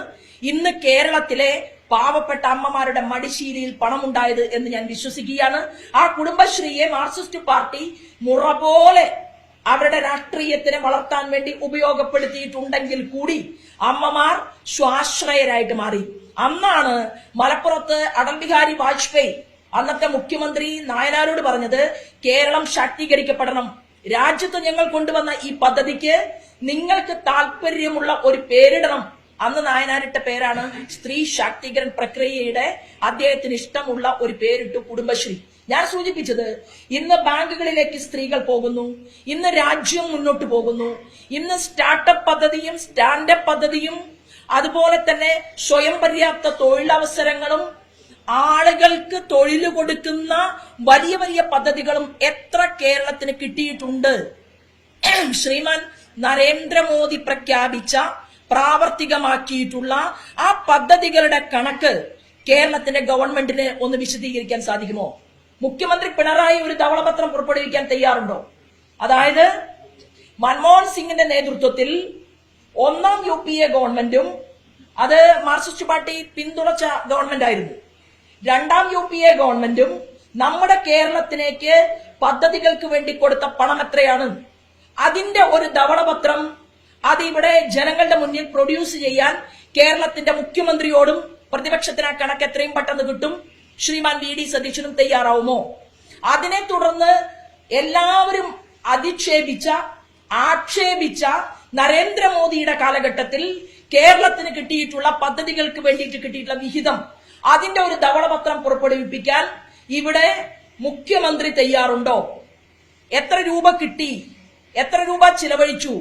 B: ഇന്ന് കേരളത്തിലെ പാവപ്പെട്ട അമ്മമാരുടെ മടിശീലയിൽ പണമുണ്ടായത് എന്ന് ഞാൻ വിശ്വസിക്കുകയാണ്. ആ കുടുംബശ്രീയെ മാർക്സിസ്റ്റ് പാർട്ടി മുറ പോലെ അവരുടെ രാഷ്ട്രീയത്തിനെ വളർത്താൻ വേണ്ടി ഉപയോഗപ്പെടുത്തിയിട്ടുണ്ടെങ്കിൽ കൂടി അമ്മമാർ സ്വാശ്രയരായിട്ട് മാറി. അന്നാണ് മലപ്പുറത്ത് അടൽ ബിഹാരി വാജ്പേയി അന്നത്തെ മുഖ്യമന്ത്രി നായനാരോട് പറഞ്ഞത്, കേരളം ശാക്തീകരിക്കപ്പെടണം, രാജ്യത്ത് ഞങ്ങൾ കൊണ്ടുവന്ന ഈ പദ്ധതിക്ക് നിങ്ങൾക്ക് താല്പര്യമുള്ള ഒരു പേരിടണം. അന്ന് നായനാരിട്ട പേരാണ് സ്ത്രീ ശാക്തീകരണ പ്രക്രിയയുടെ അദ്ദേഹത്തിന് ഇഷ്ടമുള്ള ഒരു പേരിട്ടു, കുടുംബശ്രീ. ഞാൻ സൂചിപ്പിച്ചത്, ഇന്ന് ബാങ്കുകളിലേക്ക് സ്ത്രീകൾ പോകുന്നു, ഇന്ന് രാജ്യം മുന്നോട്ട് പോകുന്നു, ഇന്ന് സ്റ്റാർട്ടപ്പ് പദ്ധതിയും സ്റ്റാൻഡപ്പ് പദ്ധതിയും അതുപോലെ തന്നെ സ്വയം പര്യാപ്ത തൊഴിലവസരങ്ങളും ആളുകൾക്ക് തൊഴിൽ കൊടുക്കുന്ന വലിയ വലിയ പദ്ധതികളും എത്ര കേരളത്തിന് കിട്ടിയിട്ടുണ്ട്. ശ്രീമാൻ നരേന്ദ്രമോദി പ്രഖ്യാപിച്ച പ്രാവർത്തികമാക്കിയിട്ടുള്ള ആ പദ്ധതികളുടെ കണക്ക് കേരളത്തിന്റെ ഗവൺമെന്റിന് ഒന്ന് വിശദീകരിക്കാൻ സാധിക്കുമോ? മുഖ്യമന്ത്രി പിണറായി ഒരു ധവളപത്രം പുറപ്പെടുവിക്കാൻ തയ്യാറുണ്ടോ? അതായത് മൻമോഹൻ സിംഗിന്റെ നേതൃത്വത്തിൽ 1ാം UPA ഗവൺമെന്റും അത് മാർക്സിസ്റ്റ് പാർട്ടി പിന്തുണച്ച ഗവൺമെന്റ് ആയിരുന്നു. 2ാം UPA ഗവൺമെന്റും നമ്മുടെ കേരളത്തിലേക്ക് പദ്ധതികൾക്ക് വേണ്ടി കൊടുത്ത പണം എത്രയാണ്? അതിന്റെ ഒരു ധവളപത്രം അതിവിടെ ജനങ്ങളുടെ മുന്നിൽ പ്രൊഡ്യൂസ് ചെയ്യാൻ കേരളത്തിന്റെ മുഖ്യമന്ത്രിയോടും പ്രതിപക്ഷത്തിന് ആ കണക്ക് എത്രയും പെട്ടെന്ന് കിട്ടും ശ്രീമാൻ വി ഡി സതീശനും തയ്യാറാവുമോ? അതിനെ തുടർന്ന് എല്ലാവരും ആക്ഷേപിച്ച നരേന്ദ്രമോദിയുടെ കാലഘട്ടത്തിൽ കേരളത്തിന് കിട്ടിയിട്ടുള്ള പദ്ധതികൾക്ക് വേണ്ടിയിട്ട് കിട്ടിയിട്ടുള്ള വിഹിതം, അതിന്റെ ഒരു ധവളപത്രം പുറപ്പെടുവിപ്പിക്കാൻ ഇവിടെ മുഖ്യമന്ത്രി തയ്യാറുണ്ടോ? എത്ര രൂപ കിട്ടി? എത്ര രൂപ ചിലവഴിച്ചു?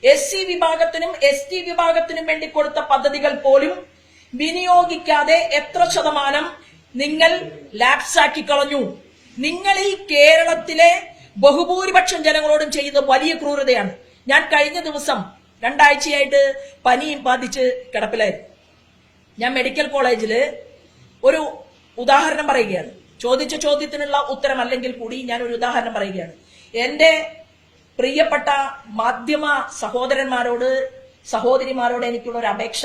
B: SC വിഭാഗത്തിനും ST വിഭാഗത്തിനും വേണ്ടി കൊടുത്ത പദ്ധതികൾ പോലും വിനിയോഗിക്കാതെ എത്ര ശതമാനം നിങ്ങൾ ലാപ്സാക്കി കളഞ്ഞു? നിങ്ങൾ ഈ കേരളത്തിലെ ബഹുഭൂരിപക്ഷം ജനങ്ങളോടും ചെയ്യുന്ന വലിയ ക്രൂരതയാണ്. ഞാൻ കഴിഞ്ഞ ദിവസം 2 ആഴ്ചയായിട്ട് പനിയും ബാധിച്ച് കിടപ്പിലായിരുന്നു. ഞാൻ മെഡിക്കൽ കോളേജില് ഒരു ഉദാഹരണം പറയുകയാണ്. ചോദിച്ച ചോദ്യത്തിനുള്ള ഉത്തരം അല്ലെങ്കിൽ കൂടി ഞാൻ ഒരു ഉദാഹരണം പറയുകയാണ്. എന്റെ പ്രിയപ്പെട്ട മാധ്യമ സഹോദരന്മാരോട് സഹോദരിമാരോട് എനിക്കുള്ള ഒരു അപേക്ഷ,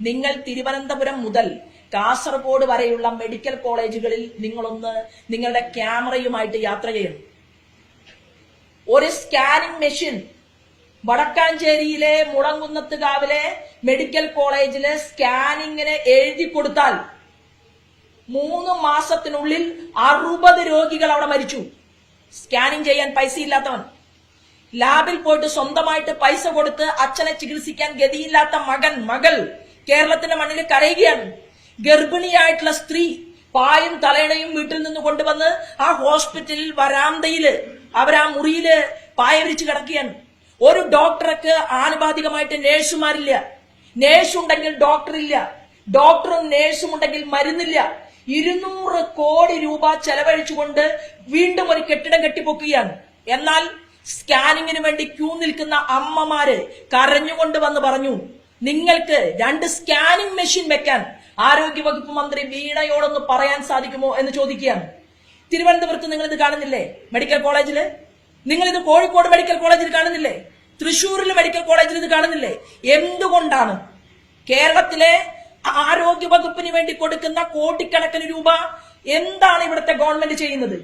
B: നിങ്ങൾ തിരുവനന്തപുരം മുതൽ കാസർഗോഡ് വരെയുള്ള മെഡിക്കൽ കോളേജുകളിൽ നിങ്ങളുടെ ക്യാമറയുമായിട്ട് യാത്ര ചെയ്യണം. ഒരു സ്കാനിംഗ് മെഷീൻ വടക്കാഞ്ചേരിയിലെ മുളങ്കുന്നത്തുകാവിലെ മെഡിക്കൽ കോളേജിലെ സ്കാനിങ്ങിന് എഴുതി കൊടുത്താൽ 3 മാസത്തിനുള്ളിൽ 60 രോഗികൾ അവിടെ മരിച്ചു. സ്കാനിങ് ചെയ്യാൻ പൈസ ഇല്ലാത്തവൻ, ലാബിൽ പോയിട്ട് സ്വന്തമായിട്ട് പൈസ കൊടുത്ത് അച്ഛനെ ചികിത്സിക്കാൻ ഗതിയില്ലാത്ത മകൾ കേരളത്തിന്റെ മണ്ണിൽ കരയുകയാണ്. ഗർഭിണിയായിട്ടുള്ള സ്ത്രീ പായും തലയണയും വീട്ടിൽ നിന്ന് കൊണ്ടുവന്ന് ആ ഹോസ്പിറ്റലിൽ വരാന്തയില് അവരാ മുറിയില് പായ വിരിച്ച് കിടക്കുകയാണ്. ഒരു ഡോക്ടർക്ക് ആനുപാതികമായിട്ട് നേഴ്സുമാരില്ല. നേഴ്സുണ്ടെങ്കിൽ ഡോക്ടറില്ല. ഡോക്ടറും നേഴ്സും ഉണ്ടെങ്കിൽ മരുന്നില്ല. 200 കോടി രൂപ ചെലവഴിച്ചുകൊണ്ട് വീണ്ടും ഒരു കെട്ടിടം കെട്ടിപ്പൊക്കുകയാണ്. എന്നാൽ സ്കാനിങ്ങിന് വേണ്ടി ക്യൂ നിൽക്കുന്ന അമ്മമാര് കരഞ്ഞുകൊണ്ട് വന്ന് പറഞ്ഞു, നിങ്ങൾക്ക് 2 സ്കാനിംഗ് മെഷീൻ വെക്കാൻ ആരോഗ്യവകുപ്പ് മന്ത്രി വീണയോടൊന്ന് പറയാൻ സാധിക്കുമോ എന്ന് ചോദിക്കുകയാണ്. തിരുവനന്തപുരത്ത് നിങ്ങൾ ഇത് കാണുന്നില്ലേ? മെഡിക്കൽ കോളേജില് നിങ്ങളിത് കോഴിക്കോട് മെഡിക്കൽ കോളേജിൽ കാണുന്നില്ലേ? തൃശ്ശൂരിലെ മെഡിക്കൽ കോളേജിൽ ഇത് കാണുന്നില്ലേ? എന്തുകൊണ്ടാണ് കേരളത്തിലെ ആരോഗ്യ വകുപ്പിന് വേണ്ടി കൊടുക്കുന്ന കോടിക്കണക്കിന് രൂപ എന്താണ് ഇവിടുത്തെ ഗവൺമെന്റ് ചെയ്യുന്നത്?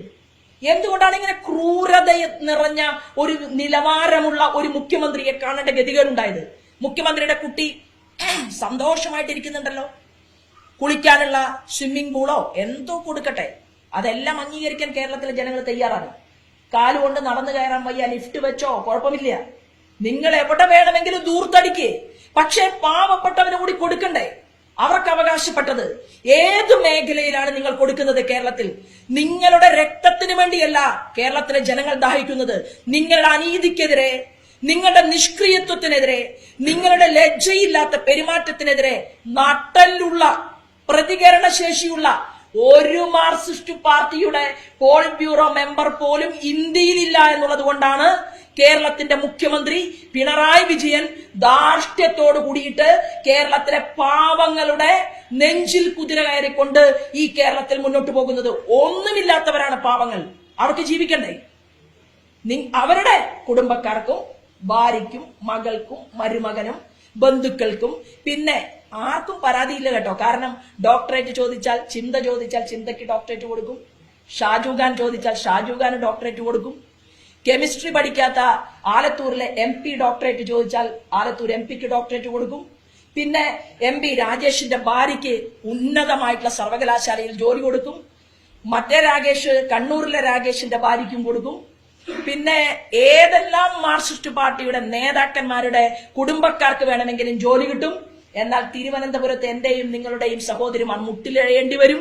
B: എന്തുകൊണ്ടാണ് ഇങ്ങനെ ക്രൂരത നിറഞ്ഞ ഒരു നിലവാരമുള്ള ഒരു മുഖ്യമന്ത്രിയെ കാണേണ്ട ഗതികേടുണ്ടായത്? മുഖ്യമന്ത്രിയുടെ കുട്ടി സന്തോഷമായിട്ടിരിക്കുന്നുണ്ടല്ലോ. കുളിക്കാനുള്ള സ്വിമ്മിംഗ് പൂളോ എന്തോ കൊടുക്കട്ടെ, അതെല്ലാം അംഗീകരിക്കാൻ കേരളത്തിലെ ജനങ്ങൾ തയ്യാറാണ്. കാലുകൊണ്ട് നടന്നു കയറാൻ വയ്യ, ലിഫ്റ്റ് വെച്ചോ കുഴപ്പമില്ല, നിങ്ങൾ എവിടെ വേണമെങ്കിലും ദൂർത്തടിക്കേ. പക്ഷെ പാവപ്പെട്ടവന് കൂടി കൊടുക്കണ്ടേ? അവർക്ക് അവകാശപ്പെട്ടത് ഏത് മേഖലയിലാണ് നിങ്ങൾ കൊടുക്കുന്നത്? കേരളത്തിൽ നിങ്ങളുടെ രക്തത്തിന് വേണ്ടിയല്ല കേരളത്തിലെ ജനങ്ങൾ ദാഹിക്കുന്നത്. നിങ്ങളുടെ അനീതിക്കെതിരെ, നിങ്ങളുടെ നിഷ്ക്രിയത്വത്തിനെതിരെ, നിങ്ങളുടെ ലജ്ജയില്ലാത്ത പെരുമാറ്റത്തിനെതിരെ നട്ടലുള്ള പ്രതികരണശേഷിയുള്ള ഒരു മാർക്സിസ്റ്റ് പാർട്ടിയുടെ പോളിറ്റ് ബ്യൂറോ മെമ്പർ പോലും ഇന്ത്യയിലില്ല എന്നുള്ളത് കൊണ്ടാണ് കേരളത്തിന്റെ മുഖ്യമന്ത്രി പിണറായി വിജയൻ ധാർഷ്ട്യത്തോട് കൂടിയിട്ട് കേരളത്തിലെ പാവങ്ങളുടെ നെഞ്ചിൽ കുതിര കയറിക്കൊണ്ട് ഈ കേരളത്തിൽ മുന്നോട്ട് പോകുന്നത്. ഒന്നുമില്ലാത്തവരാണ് പാവങ്ങൾ, അവർക്ക് ജീവിക്കണ്ടേ? അവരുടെ കുടുംബക്കാർക്കും ഭാര്യയ്ക്കും മകൾക്കും മരുമകനും ബന്ധുക്കൾക്കും പിന്നെ ആർക്കും പരാതിയില്ല കേട്ടോ. കാരണം ഡോക്ടറേറ്റ് ചോദിച്ചാൽ ചിന്തയ്ക്ക് ഡോക്ടറേറ്റ് കൊടുക്കും. ഷാജുഖാൻ ചോദിച്ചാൽ ഷാജുഖാന് ഡോക്ടറേറ്റ് കൊടുക്കും. കെമിസ്ട്രി പഠിക്കാത്ത ആലത്തൂരിലെ MP ഡോക്ടറേറ്റ് ചോദിച്ചാൽ ആലത്തൂർ MPക്ക് ഡോക്ടറേറ്റ് കൊടുക്കും. പിന്നെ MP രാജേഷിന്റെ ഭാര്യയ്ക്ക് ഉന്നതമായിട്ടുള്ള സർവകലാശാലയിൽ ജോലി കൊടുക്കും. മറ്റേ രാകേഷ് കണ്ണൂരിലെ രാകേഷിന്റെ ഭാര്യയ്ക്കും കൊടുക്കും. പിന്നെ ഏതെല്ലാം മാർക്സിസ്റ്റ് പാർട്ടിയുടെ നേതാക്കന്മാരുടെ കുടുംബക്കാർക്ക് വേണമെങ്കിലും ജോലി കിട്ടും. എന്നാൽ തിരുവനന്തപുരത്ത് എന്റെയും നിങ്ങളുടെയും സഹോദരിമാർ മുട്ടിലെഴയേണ്ടി വരും.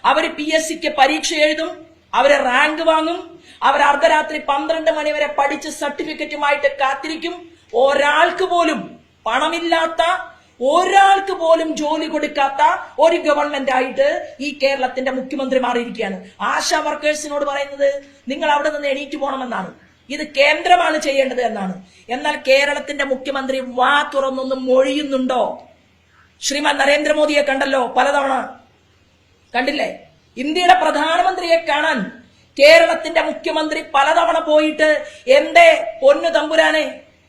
B: അവര് PSCക്ക് പരീക്ഷ എഴുതും, അവര് റാങ്ക് വാങ്ങും, അവർ അർദ്ധരാത്രി 12 മണി വരെ പഠിച്ച് സർട്ടിഫിക്കറ്റുമായിട്ട് കാത്തിരിക്കും. ഒരാൾക്ക് പോലും പണമില്ലാത്ത, ഒരാൾക്ക് പോലും ജോലി കൊടുക്കാത്ത ഒരു ഗവൺമെന്റ് ആയിട്ട് ഈ കേരളത്തിന്റെ മുഖ്യമന്ത്രി മാറിയിരിക്കുകയാണ്. ആശാ വർക്കേഴ്സിനോട് പറയുന്നത് നിങ്ങൾ അവിടെ നിന്ന് എണീറ്റ് പോകണമെന്നാണ്. ഇത് കേന്ദ്രമാണ് ചെയ്യേണ്ടത് എന്നാണ്. എന്നാൽ കേരളത്തിന്റെ മുഖ്യമന്ത്രി വാ തുറന്നൊന്നും മൊഴിയുന്നുണ്ടോ? ശ്രീമാൻ നരേന്ദ്രമോദിയെ കണ്ടല്ലോ, പലതവണ കണ്ടില്ലേ? ഇന്ത്യയുടെ പ്രധാനമന്ത്രിയെ കാണാൻ കേരളത്തിന്റെ മുഖ്യമന്ത്രി പലതവണ പോയിട്ട് എന്റെ പൊന്നു തമ്പുരാനെ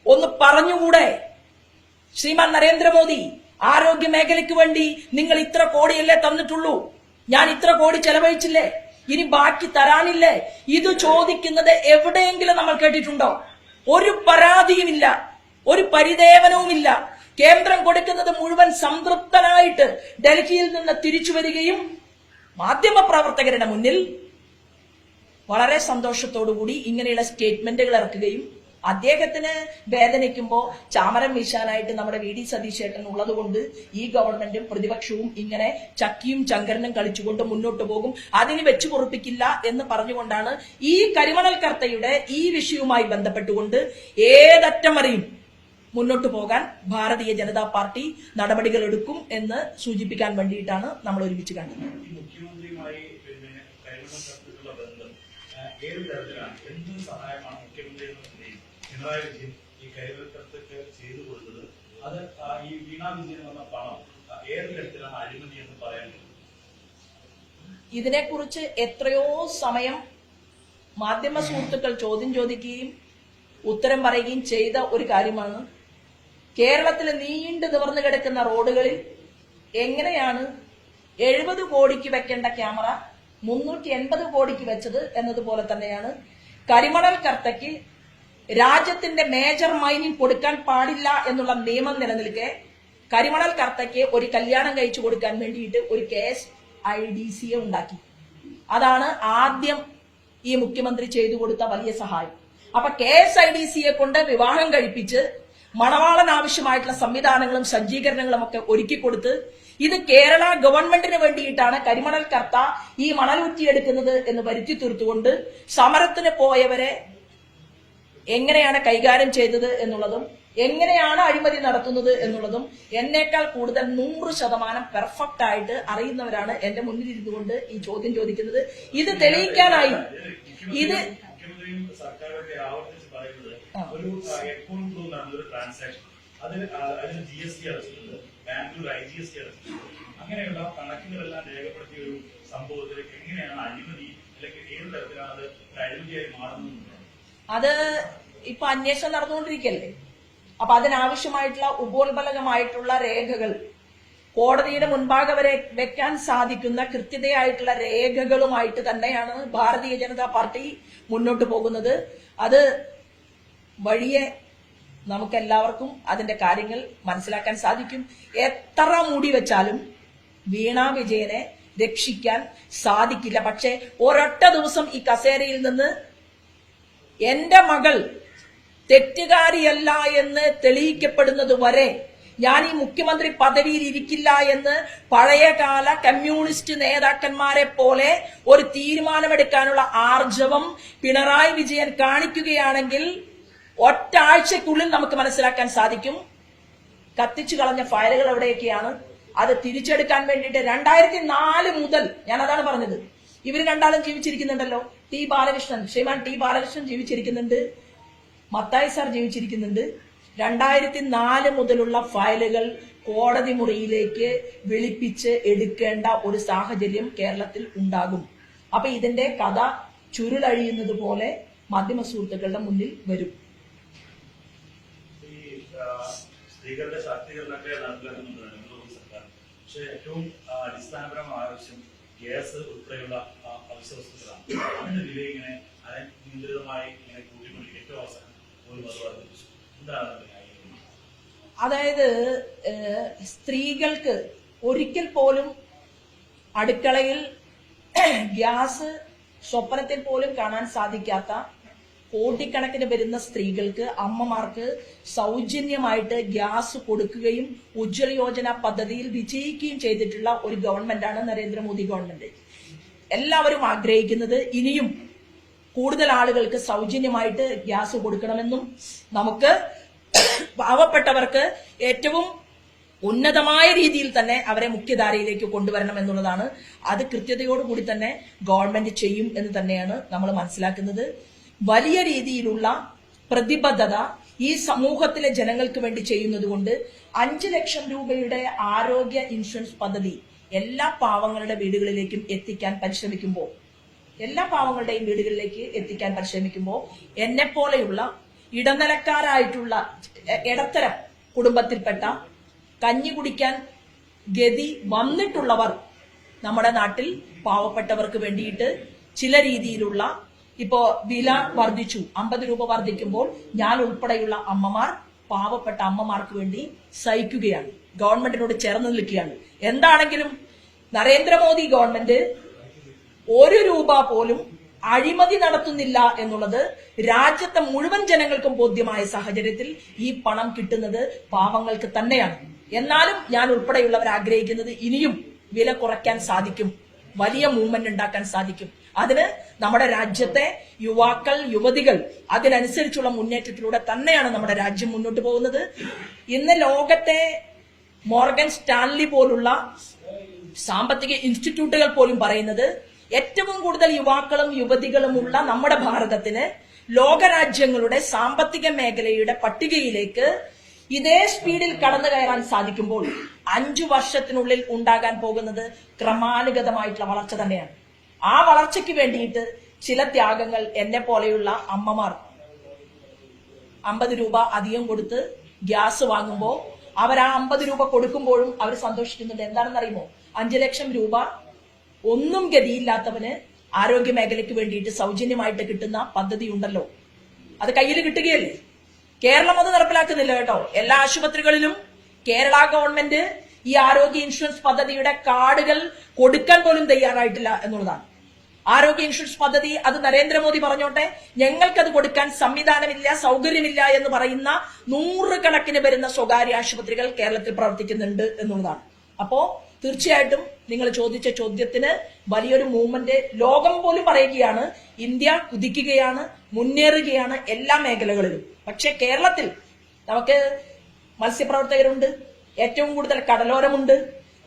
B: ഒന്ന് പറഞ്ഞുകൂടെ? ശ്രീമാൻ നരേന്ദ്രമോദി, ആരോഗ്യ മേഖലയ്ക്ക് വേണ്ടി നിങ്ങൾ ഇത്ര കോടിയല്ലേ തന്നിട്ടുള്ളൂ, ഞാൻ ഇത്ര കോടി ചെലവഴിച്ചില്ലേ? ഇനി ബാക്കി തരാനില്ലേ? ഇത് ചോദിക്കുന്നത് എവിടെയെങ്കിലും നമ്മൾ കേട്ടിട്ടുണ്ടോ? ഒരു പരാതിയുമില്ല, ഒരു പരിദേവനവുമില്ല. കേന്ദ്രം കൊടുക്കുന്നത് മുഴുവൻ സംതൃപ്തനായിട്ട് ഡൽഹിയിൽ നിന്ന് തിരിച്ചു വരികയും മാധ്യമപ്രവർത്തകരുടെ മുന്നിൽ വളരെ സന്തോഷത്തോടുകൂടി ഇങ്ങനെയുള്ള സ്റ്റേറ്റ്മെന്റുകൾ ഇറക്കുകയും അദ്ദേഹത്തിന് വേദനിക്കുമ്പോൾ ചാമരം വീശാനായിട്ട് നമ്മുടെ വി ഡി സതീശേട്ടൻ ഉള്ളതുകൊണ്ട് ഈ ഗവൺമെന്റും പ്രതിപക്ഷവും ഇങ്ങനെ ചക്കിയും ചങ്കരനും കളിച്ചുകൊണ്ട് മുന്നോട്ട് പോകും, അതിന് വെച്ചു പൊറുപ്പിക്കില്ല എന്ന് പറഞ്ഞുകൊണ്ടാണ് ഈ കരിമണൽ കർത്തയുടെ ഈ വിഷയവുമായി ബന്ധപ്പെട്ടുകൊണ്ട് ഏതറ്റം വരെയും മുന്നോട്ട് പോകാൻ ഭാരതീയ ജനതാ പാർട്ടി നടപടികൾ എടുക്കും എന്ന് സൂചിപ്പിക്കാൻ വേണ്ടിയിട്ടാണ് നമ്മൾ ഒരുമിച്ച് കണ്ടത്.
D: മുഖ്യമന്ത്രിയുമായി ഏത് തരത്തിലാണ് എന്ത് സഹായമാണ് മുഖ്യമന്ത്രി എന്ന നിലയിൽ പിണറായി വിജയൻ ഈ കൈവൽക്കർക്ക് ചെയ്തു കൊടുത്തത്? അത് ഈ വീണാ വിജയൻ വന്ന പണം ഏത് തരത്തിലാണ് അഴിമതി എന്ന് പറയാൻ കഴിയും?
B: ഇതിനെക്കുറിച്ച് എത്രയോ സമയം മാധ്യമ സുഹൃത്തുക്കൾ ചോദ്യം ചോദിക്കുകയും ഉത്തരം പറയുകയും ചെയ്ത ഒരു കാര്യമാണ് കേരളത്തിലെ നീണ്ടു നിവർന്നു കിടക്കുന്ന റോഡുകളിൽ എങ്ങനെയാണ് 70 കോടിക്ക് വെക്കേണ്ട ക്യാമറ 380 കോടിക്ക് വെച്ചത് എന്നതുപോലെ തന്നെയാണ് കരിമണൽ കർത്തയ്ക്ക് രാജ്യത്തിന്റെ മേജർ മൈനിങ് കൊടുക്കാൻ പാടില്ല എന്നുള്ള നിയമം നിലനിൽക്കെ കരിമണൽ കർത്തയ്ക്ക് ഒരു കല്യാണം കഴിച്ചു കൊടുക്കാൻ വേണ്ടിയിട്ട് ഒരു KSIDC ഉണ്ടാക്കി. അതാണ് ആദ്യം ഈ മുഖ്യമന്ത്രി ചെയ്തു കൊടുത്ത വലിയ സഹായം. അപ്പൊ KSIDC കൊണ്ട് വിവാഹം കഴിപ്പിച്ച് മണവാളൻ ആവശ്യമായിട്ടുള്ള സംവിധാനങ്ങളും സജ്ജീകരണങ്ങളും ഒക്കെ ഒരുക്കി കൊടുത്ത് ഇത് കേരള ഗവൺമെന്റിന് വേണ്ടിയിട്ടാണ് കരിമണൽ കർത്ത ഈ മണലൂറ്റിയെടുക്കുന്നത് എന്ന് വരുത്തി തീർത്തുകൊണ്ട് സമരത്തിന് പോയവരെ എങ്ങനെയാണ് കൈകാര്യം ചെയ്തത് എന്നുള്ളതും എങ്ങനെയാണ് അഴിമതി നടത്തുന്നത് എന്നുള്ളതും എന്നേക്കാൾ കൂടുതൽ 100% പെർഫെക്റ്റ് ആയിട്ട് അറിയുന്നവരാണ് എന്റെ മുന്നിൽ ഇരുന്നുകൊണ്ട് ഈ ചോദ്യം ചോദിക്കുന്നത്. ഇത് തെളിയിക്കാനായി ഇത്
D: സർക്കാരൊക്കെ ആവർത്തിച്ച് പറയുന്നത് ഒരു അക്കൗണ്ട് ത്രൂ നടന്നൊരു ട്രാൻസാക്ഷൻ, അതിന് GST അടച്ചിട്ടുണ്ട്, ബാംഗ്ലൂർ IGST അടച്ചിട്ടുണ്ട്, അങ്ങനെയുള്ള കണക്കുകളെല്ലാം രേഖപ്പെടുത്തിയ ഒരു സംഭവത്തിലേക്ക് എങ്ങനെയാണ് അഴിമതി അല്ലെങ്കിൽ ഏത് തരത്തിലാണ് അത് അഴിമതിയായി മാറുന്നത്?
B: അത് ഇപ്പൊ അന്വേഷണം നടന്നുകൊണ്ടിരിക്കല്ലേ. അപ്പൊ അതിനാവശ്യമായിട്ടുള്ള ഉപോത്ബലകമായിട്ടുള്ള രേഖകൾ കോടതിയുടെ മുൻപാകെ വരെ വെക്കാൻ സാധിക്കുന്ന കൃത്യതയായിട്ടുള്ള രേഖകളുമായിട്ട് തന്നെയാണ് ഭാരതീയ ജനതാ പാർട്ടി മുന്നോട്ട് പോകുന്നത്. അത് വഴിയെ നമുക്കെല്ലാവർക്കും അതിന്റെ കാര്യങ്ങൾ മനസ്സിലാക്കാൻ സാധിക്കും. എത്ര മൂടി വെച്ചാലും വീണാ വിജയനെ രക്ഷിക്കാൻ സാധിക്കില്ല. പക്ഷെ ഒരൊറ്റ ദിവസം ഈ കസേരയിൽ നിന്ന് എന്റെ മകൾ തെറ്റുകാരിയല്ല എന്ന് തെളിയിക്കപ്പെടുന്നത് വരെ ഞാൻ ഈ മുഖ്യമന്ത്രി പദവിയിൽ ഇരിക്കില്ല എന്ന് പഴയകാല കമ്മ്യൂണിസ്റ്റ് നേതാക്കന്മാരെ പോലെ ഒരു തീരുമാനമെടുക്കാനുള്ള ആർജവം പിണറായി വിജയൻ കാണിക്കുകയാണെങ്കിൽ ഒറ്റ ആഴ്ചക്കുള്ളിൽ നമുക്ക് മനസ്സിലാക്കാൻ സാധിക്കും കത്തിച്ചു കളഞ്ഞ ഫയലുകൾ എവിടെയൊക്കെയാണ്. അത് തിരിച്ചെടുക്കാൻ വേണ്ടിയിട്ട് 2004 മുതൽ ഞാൻ അതാണ് പറഞ്ഞത്. ഇവർ രണ്ടാളും ജീവിച്ചിരിക്കുന്നുണ്ടല്ലോ. ശ്രീമാൻ ടി ബാലകൃഷ്ണൻ ജീവിച്ചിരിക്കുന്നുണ്ട്, മത്തായി സാർ ജീവിച്ചിരിക്കുന്നുണ്ട്. 2004 മുതലുള്ള ഫയലുകൾ കോടതി മുറിയിലേക്ക് വിളിപ്പിച്ച് എടുക്കേണ്ട ഒരു സാഹചര്യം കേരളത്തിൽ ഉണ്ടാകും. അപ്പൊ ഇതിന്റെ കഥ ചുരുളഴിയുന്നത് പോലെ മാധ്യമ സുഹൃത്തുക്കളുടെ മുന്നിൽ വരും.
D: സ്ത്രീകളുടെ ശാക്തീകരണമൊക്കെ നടപ്പിലാക്കുന്നുണ്ട് സർക്കാർ. പക്ഷെ ഏറ്റവും അടിസ്ഥാനപരമായ ആവശ്യം ഗ്യാസ് ഉൾപ്പെടെയുള്ള അവശ്യ വസ്തുക്കളാണ്. അതിന്റെ വില ഇങ്ങനെ നിയന്ത്രിതമായി ഇങ്ങനെ കൂട്ടിക്കൊണ്ടിരിക്കും. ഏറ്റവും അവസാനം ഒരു വർദ്ധിപ്പിച്ചു. എന്താണ്?
B: അതായത് സ്ത്രീകൾക്ക് ഒരിക്കൽ പോലും അടുക്കളയിൽ ഗ്യാസ് സ്വപ്നത്തിൽ പോലും കാണാൻ സാധിക്കാത്ത കോടിക്കണക്കിന് വരുന്ന സ്ത്രീകൾക്ക്, അമ്മമാർക്ക് സൗജന്യമായിട്ട് ഗ്യാസ് കൊടുക്കുകയും ഉജ്ജ്വല യോജന പദ്ധതിയിൽ വിജയിക്കുകയും ചെയ്തിട്ടുള്ള ഒരു ഗവൺമെന്റാണ് നരേന്ദ്രമോദി ഗവൺമെന്റ്. എല്ലാവരും ആഗ്രഹിക്കുന്നത് ഇനിയും കൂടുതൽ ആളുകൾക്ക് സൗജന്യമായിട്ട് ഗ്യാസ് കൊടുക്കണമെന്നും നമുക്ക് പാവപ്പെട്ടവർക്ക് ഏറ്റവും ഉന്നതമായ രീതിയിൽ തന്നെ അവരെ മുഖ്യധാരയിലേക്ക് കൊണ്ടുവരണം എന്നുള്ളതാണ്. അത് കൃത്യതയോടുകൂടി തന്നെ ഗവൺമെന്റ് ചെയ്യും എന്ന് തന്നെയാണ് നമ്മൾ മനസ്സിലാക്കുന്നത്. വലിയ രീതിയിലുള്ള പ്രതിബദ്ധത ഈ സമൂഹത്തിലെ ജനങ്ങൾക്ക് വേണ്ടി ചെയ്യുന്നത് കൊണ്ട് 5 ലക്ഷം രൂപയുടെ ആരോഗ്യ ഇൻഷുറൻസ് പദ്ധതി എല്ലാ പാവങ്ങളുടെ വീടുകളിലേക്കും എത്തിക്കാൻ പരിശ്രമിക്കുമ്പോൾ എന്നെപ്പോലെയുള്ള ഇടനിലക്കാരായിട്ടുള്ള ഇടത്തരം കുടുംബത്തിൽപ്പെട്ട കഞ്ഞി കുടിക്കാൻ ഗതി വന്നിട്ടുള്ളവർ നമ്മുടെ നാട്ടിൽ പാവപ്പെട്ടവർക്ക് വേണ്ടിയിട്ട് ചില രീതിയിലുള്ള ഇപ്പോ വില വർദ്ധിച്ചു, 50 രൂപ വർദ്ധിക്കുമ്പോൾ ഞാൻ ഉൾപ്പെടെയുള്ള അമ്മമാർ, പാവപ്പെട്ട അമ്മമാർക്ക് വേണ്ടി സഹിക്കുകയാണ്, ഗവൺമെന്റിനോട് ചേർന്ന് നിൽക്കുകയാണ്. എന്താണെങ്കിലും നരേന്ദ്രമോദി ഗവൺമെന്റ് 1 രൂപ പോലും അഴിമതി നടത്തുന്നില്ല എന്നുള്ളത് രാജ്യത്തെ മുഴുവൻ ജനങ്ങൾക്കും ബോധ്യമായ സാഹചര്യത്തിൽ ഈ പണം കിട്ടുന്നത് പാവങ്ങൾക്ക് തന്നെയാണ്. എന്നാലും ഞാൻ ഉൾപ്പെടെയുള്ളവർ ആഗ്രഹിക്കുന്നത് ഇനിയും വില കുറയ്ക്കാൻ സാധിക്കും, വലിയ മൂവ്മെന്റ് ഉണ്ടാക്കാൻ സാധിക്കും. അതിന് നമ്മുടെ രാജ്യത്തെ യുവാക്കൾ, യുവതികൾ അതിനനുസരിച്ചുള്ള മുന്നേറ്റത്തിലൂടെ തന്നെയാണ് നമ്മുടെ രാജ്യം മുന്നോട്ട് പോകുന്നത്. ഇന്ന് ലോകത്തെ മോർഗൻ സ്റ്റാൻലി പോലുള്ള സാമ്പത്തിക ഇൻസ്റ്റിറ്റ്യൂട്ടുകൾ പോലും പറയുന്നത് ഏറ്റവും കൂടുതൽ യുവാക്കളും യുവതികളുമുള്ള നമ്മുടെ ഭാരതത്തിന് ലോകരാജ്യങ്ങളുടെ സാമ്പത്തിക മേഖലയുടെ പട്ടികയിലേക്ക് ഇതേ സ്പീഡിൽ കടന്നു കയറാൻ സാധിക്കുമ്പോൾ 5 വർഷത്തിനുള്ളിൽ ഉണ്ടാകാൻ പോകുന്നത് ക്രമാനുഗതമായിട്ടുള്ള വളർച്ച തന്നെയാണ്. ആ വളർച്ചയ്ക്ക് വേണ്ടിയിട്ട് ചില ത്യാഗങ്ങൾ എന്നെ പോലെയുള്ള അമ്മമാർ 50 രൂപ അധികം കൊടുത്ത് ഗ്യാസ് വാങ്ങുമ്പോൾ അവർ ആ 50 രൂപ കൊടുക്കുമ്പോഴും അവർ സന്തോഷിക്കുന്നുണ്ട്. എന്താണെന്ന് അറിയുമോ? 5 ലക്ഷം രൂപ ഒന്നും ഗതിയില്ലാത്തവന് ആരോഗ്യ മേഖലയ്ക്ക് വേണ്ടിയിട്ട് സൗജന്യമായിട്ട് കിട്ടുന്ന പദ്ധതി ഉണ്ടല്ലോ, അത് കയ്യിൽ കിട്ടുകയല്ലേ. കേരളം അത് നടപ്പിലാക്കുന്നില്ല കേട്ടോ. എല്ലാ ആശുപത്രികളിലും കേരള ഗവൺമെന്റ് ഈ ആരോഗ്യ ഇൻഷുറൻസ് പദ്ധതിയുടെ കാർഡുകൾ കൊടുക്കാൻ പോലും തയ്യാറായിട്ടില്ല എന്നുള്ളതാണ്. ആരോഗ്യ ഇൻഷുറൻസ് പദ്ധതി അത് നരേന്ദ്രമോദി പറഞ്ഞോട്ടെ, ഞങ്ങൾക്കത് കൊടുക്കാൻ സംവിധാനമില്ല, സൗകര്യമില്ല എന്ന് പറയുന്ന 100 കണക്കിന് വരുന്ന സ്വകാര്യ ആശുപത്രികൾ കേരളത്തിൽ പ്രവർത്തിക്കുന്നുണ്ട് എന്നുള്ളതാണ്. അപ്പോ തീർച്ചയായിട്ടും നിങ്ങൾ ചോദിച്ച ചോദ്യത്തിന് വലിയൊരു മൂവ്മെന്റ് ലോകം പോലും പറയുകയാണ്. ഇന്ത്യ കുതിക്കുകയാണ്, മുന്നേറുകയാണ് എല്ലാ മേഖലകളിലും. പക്ഷെ കേരളത്തിൽ നമുക്ക് മത്സ്യപ്രവർത്തകരുണ്ട്, ഏറ്റവും കൂടുതൽ കടലോരമുണ്ട്,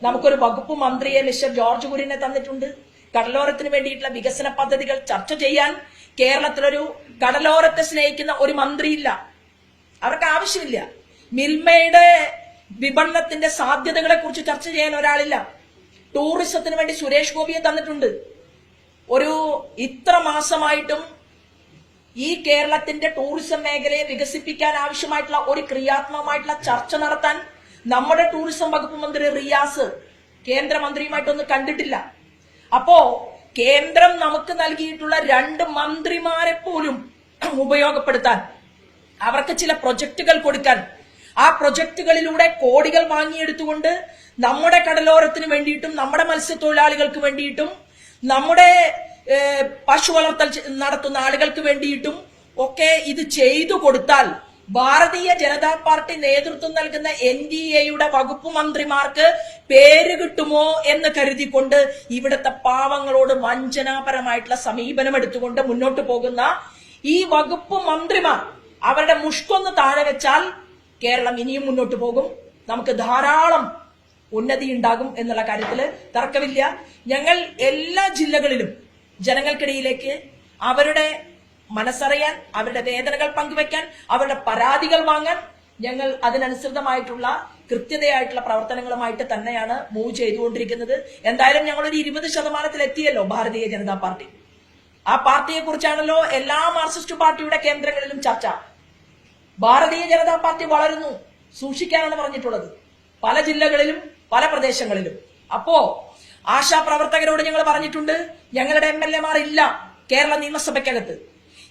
B: നമുക്കൊരു വകുപ്പ് മന്ത്രിയെ മിസ്റ്റർ ജോർജ് കുര്യനെ തന്നിട്ടുണ്ട്. കടലോരത്തിന് വേണ്ടിയിട്ടുള്ള വികസന പദ്ധതികൾ ചർച്ച ചെയ്യാൻ കേരളത്തിലൊരു കടലോരത്തെ സ്നേഹിക്കുന്ന ഒരു മന്ത്രിയില്ല, അവർക്ക് ആവശ്യമില്ല. മിൽമയുടെ വിപണനത്തിന്റെ സാധ്യതകളെ കുറിച്ച് ചർച്ച ചെയ്യാൻ ഒരാളില്ല. ടൂറിസത്തിന് വേണ്ടി സുരേഷ് ഗോപിയെ തന്നിട്ടുണ്ട്. ഒരു ഇത്ര മാസമായിട്ടും ഈ കേരളത്തിന്റെ ടൂറിസം മേഖലയെ വികസിപ്പിക്കാൻ ആവശ്യമായിട്ടുള്ള ഒരു ക്രിയാത്മകമായിട്ടുള്ള ചർച്ച നടത്താൻ നമ്മുടെ ടൂറിസം വകുപ്പ് മന്ത്രി റിയാസ് കേന്ദ്രമന്ത്രിയുമായിട്ടൊന്നും കണ്ടിട്ടില്ല. അപ്പോ കേന്ദ്രം നമുക്ക് നൽകിയിട്ടുള്ള 2 മന്ത്രിമാരെ പോലും ഉപയോഗപ്പെടുത്താൻ, അവർക്ക് ചില പ്രൊജക്ടുകൾ കൊടുക്കാൻ, ആ പ്രൊജക്ടുകളിലൂടെ കോടികൾ വാങ്ങിയെടുത്തുകൊണ്ട് നമ്മുടെ കടലോരത്തിന് വേണ്ടിയിട്ടും നമ്മുടെ മത്സ്യത്തൊഴിലാളികൾക്ക് വേണ്ടിയിട്ടും നമ്മുടെ പശു വളർത്തൽ നടത്തുന്ന ആളുകൾക്ക് വേണ്ടിയിട്ടും ഒക്കെ ഇത് ചെയ്തു കൊടുത്താൽ ഭാരതീയ ജനതാ പാർട്ടി നേതൃത്വം നൽകുന്ന NDAയുടെ വകുപ്പ് മന്ത്രിമാർക്ക് പേര് കിട്ടുമോ എന്ന് കരുതിക്കൊണ്ട് ഇവിടുത്തെ പാവങ്ങളോട് വഞ്ചനാപരമായിട്ടുള്ള സമീപനം എടുത്തുകൊണ്ട് മുന്നോട്ട് പോകുന്ന ഈ വകുപ്പ് മന്ത്രിമാർ അവരുടെ മുഷ്കൊന്ന് താഴെ വെച്ചാൽ കേരളം ഇനിയും മുന്നോട്ട് പോകും. നമുക്ക് ധാരാളം ഉന്നതി ഉണ്ടാകും എന്നുള്ള കാര്യത്തിൽ തർക്കമില്ല. ഞങ്ങൾ എല്ലാ ജില്ലകളിലും ജനങ്ങൾക്കിടയിലേക്ക് അവരുടെ മനസ്സറിയാൻ, അവരുടെ വേദനകൾ പങ്കുവെക്കാൻ, അവരുടെ പരാതികൾ വാങ്ങാൻ ഞങ്ങൾ അതിനനുസൃതമായിട്ടുള്ള കൃത്യതയായിട്ടുള്ള പ്രവർത്തനങ്ങളുമായിട്ട് തന്നെയാണ് മൂവ് ചെയ്തുകൊണ്ടിരിക്കുന്നത്. എന്തായാലും ഞങ്ങളൊരു 20% എത്തിയല്ലോ ഭാരതീയ ജനതാ പാർട്ടി. ആ പാർട്ടിയെ കുറിച്ചാണല്ലോ എല്ലാ മാർക്സിസ്റ്റ് പാർട്ടിയുടെ കേന്ദ്രങ്ങളിലും ചർച്ച. ഭാരതീയ ജനതാ പാർട്ടി വളരുന്നു, സൂക്ഷിക്കാനാണ് പറഞ്ഞിട്ടുള്ളത് പല ജില്ലകളിലും പല പ്രദേശങ്ങളിലും. അപ്പോ ആശാപ്രവർത്തകരോട് ഞങ്ങൾ പറഞ്ഞിട്ടുണ്ട്, ഞങ്ങളുടെ MLA ഇല്ല കേരള നിയമസഭയ്ക്കകത്ത്.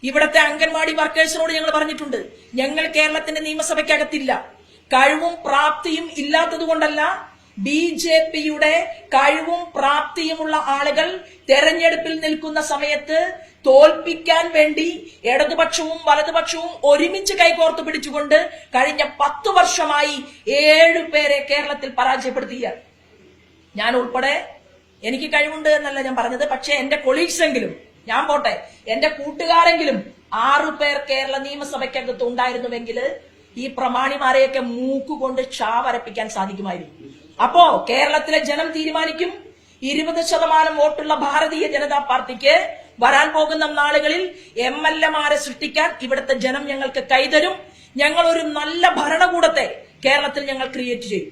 B: ഇവിടുത്തെ അംഗൻവാടി വർക്കേഴ്സിനോട് ഞങ്ങൾ പറഞ്ഞിട്ടുണ്ട്, ഞങ്ങൾ കേരളത്തിന്റെ നിയമസഭയ്ക്കകത്തില്ല. കഴിവും പ്രാപ്തിയും ഇല്ലാത്തത് കൊണ്ടല്ല, BJPയുടെ കഴിവും പ്രാപ്തിയുമുള്ള ആളുകൾ തെരഞ്ഞെടുപ്പിൽ നിൽക്കുന്ന സമയത്ത് തോൽപ്പിക്കാൻ വേണ്ടി ഇടതുപക്ഷവും വലതുപക്ഷവും ഒരുമിച്ച് കൈകോർത്ത് പിടിച്ചുകൊണ്ട് കഴിഞ്ഞ 10 വർഷമായി 7 പേരെ കേരളത്തിൽ പരാജയപ്പെടുത്തിയ ഞാൻ ഉൾപ്പെടെ. എനിക്ക് കഴിവുണ്ട് എന്നല്ല ഞാൻ പറഞ്ഞത്, പക്ഷെ എന്റെ കൊളീഗ്സ് എങ്കിലും, ഞാൻ പോട്ടെ, എന്റെ കൂട്ടുകാരെങ്കിലും 6 പേർ കേരള നിയമസഭയ്ക്കകത്ത് ഉണ്ടായിരുന്നുവെങ്കിൽ ഈ പ്രമാണിമാരെയൊക്കെ മൂക്കുകൊണ്ട് ഷാവരപ്പിക്കാൻ സാധിക്കുമായിരുന്നു. അപ്പോ കേരളത്തിലെ ജനം തീരുമാനിക്കും. 20% വോട്ടുള്ള ഭാരതീയ ജനതാ പാർട്ടിക്ക് വരാൻ പോകുന്ന നാളുകളിൽ MLA സൃഷ്ടിക്കാൻ ഇവിടുത്തെ ജനം ഞങ്ങൾക്ക് കൈതരും. ഞങ്ങൾ ഒരു നല്ല ഭരണകൂടത്തെ കേരളത്തിൽ ഞങ്ങൾ ക്രിയേറ്റ് ചെയ്യും.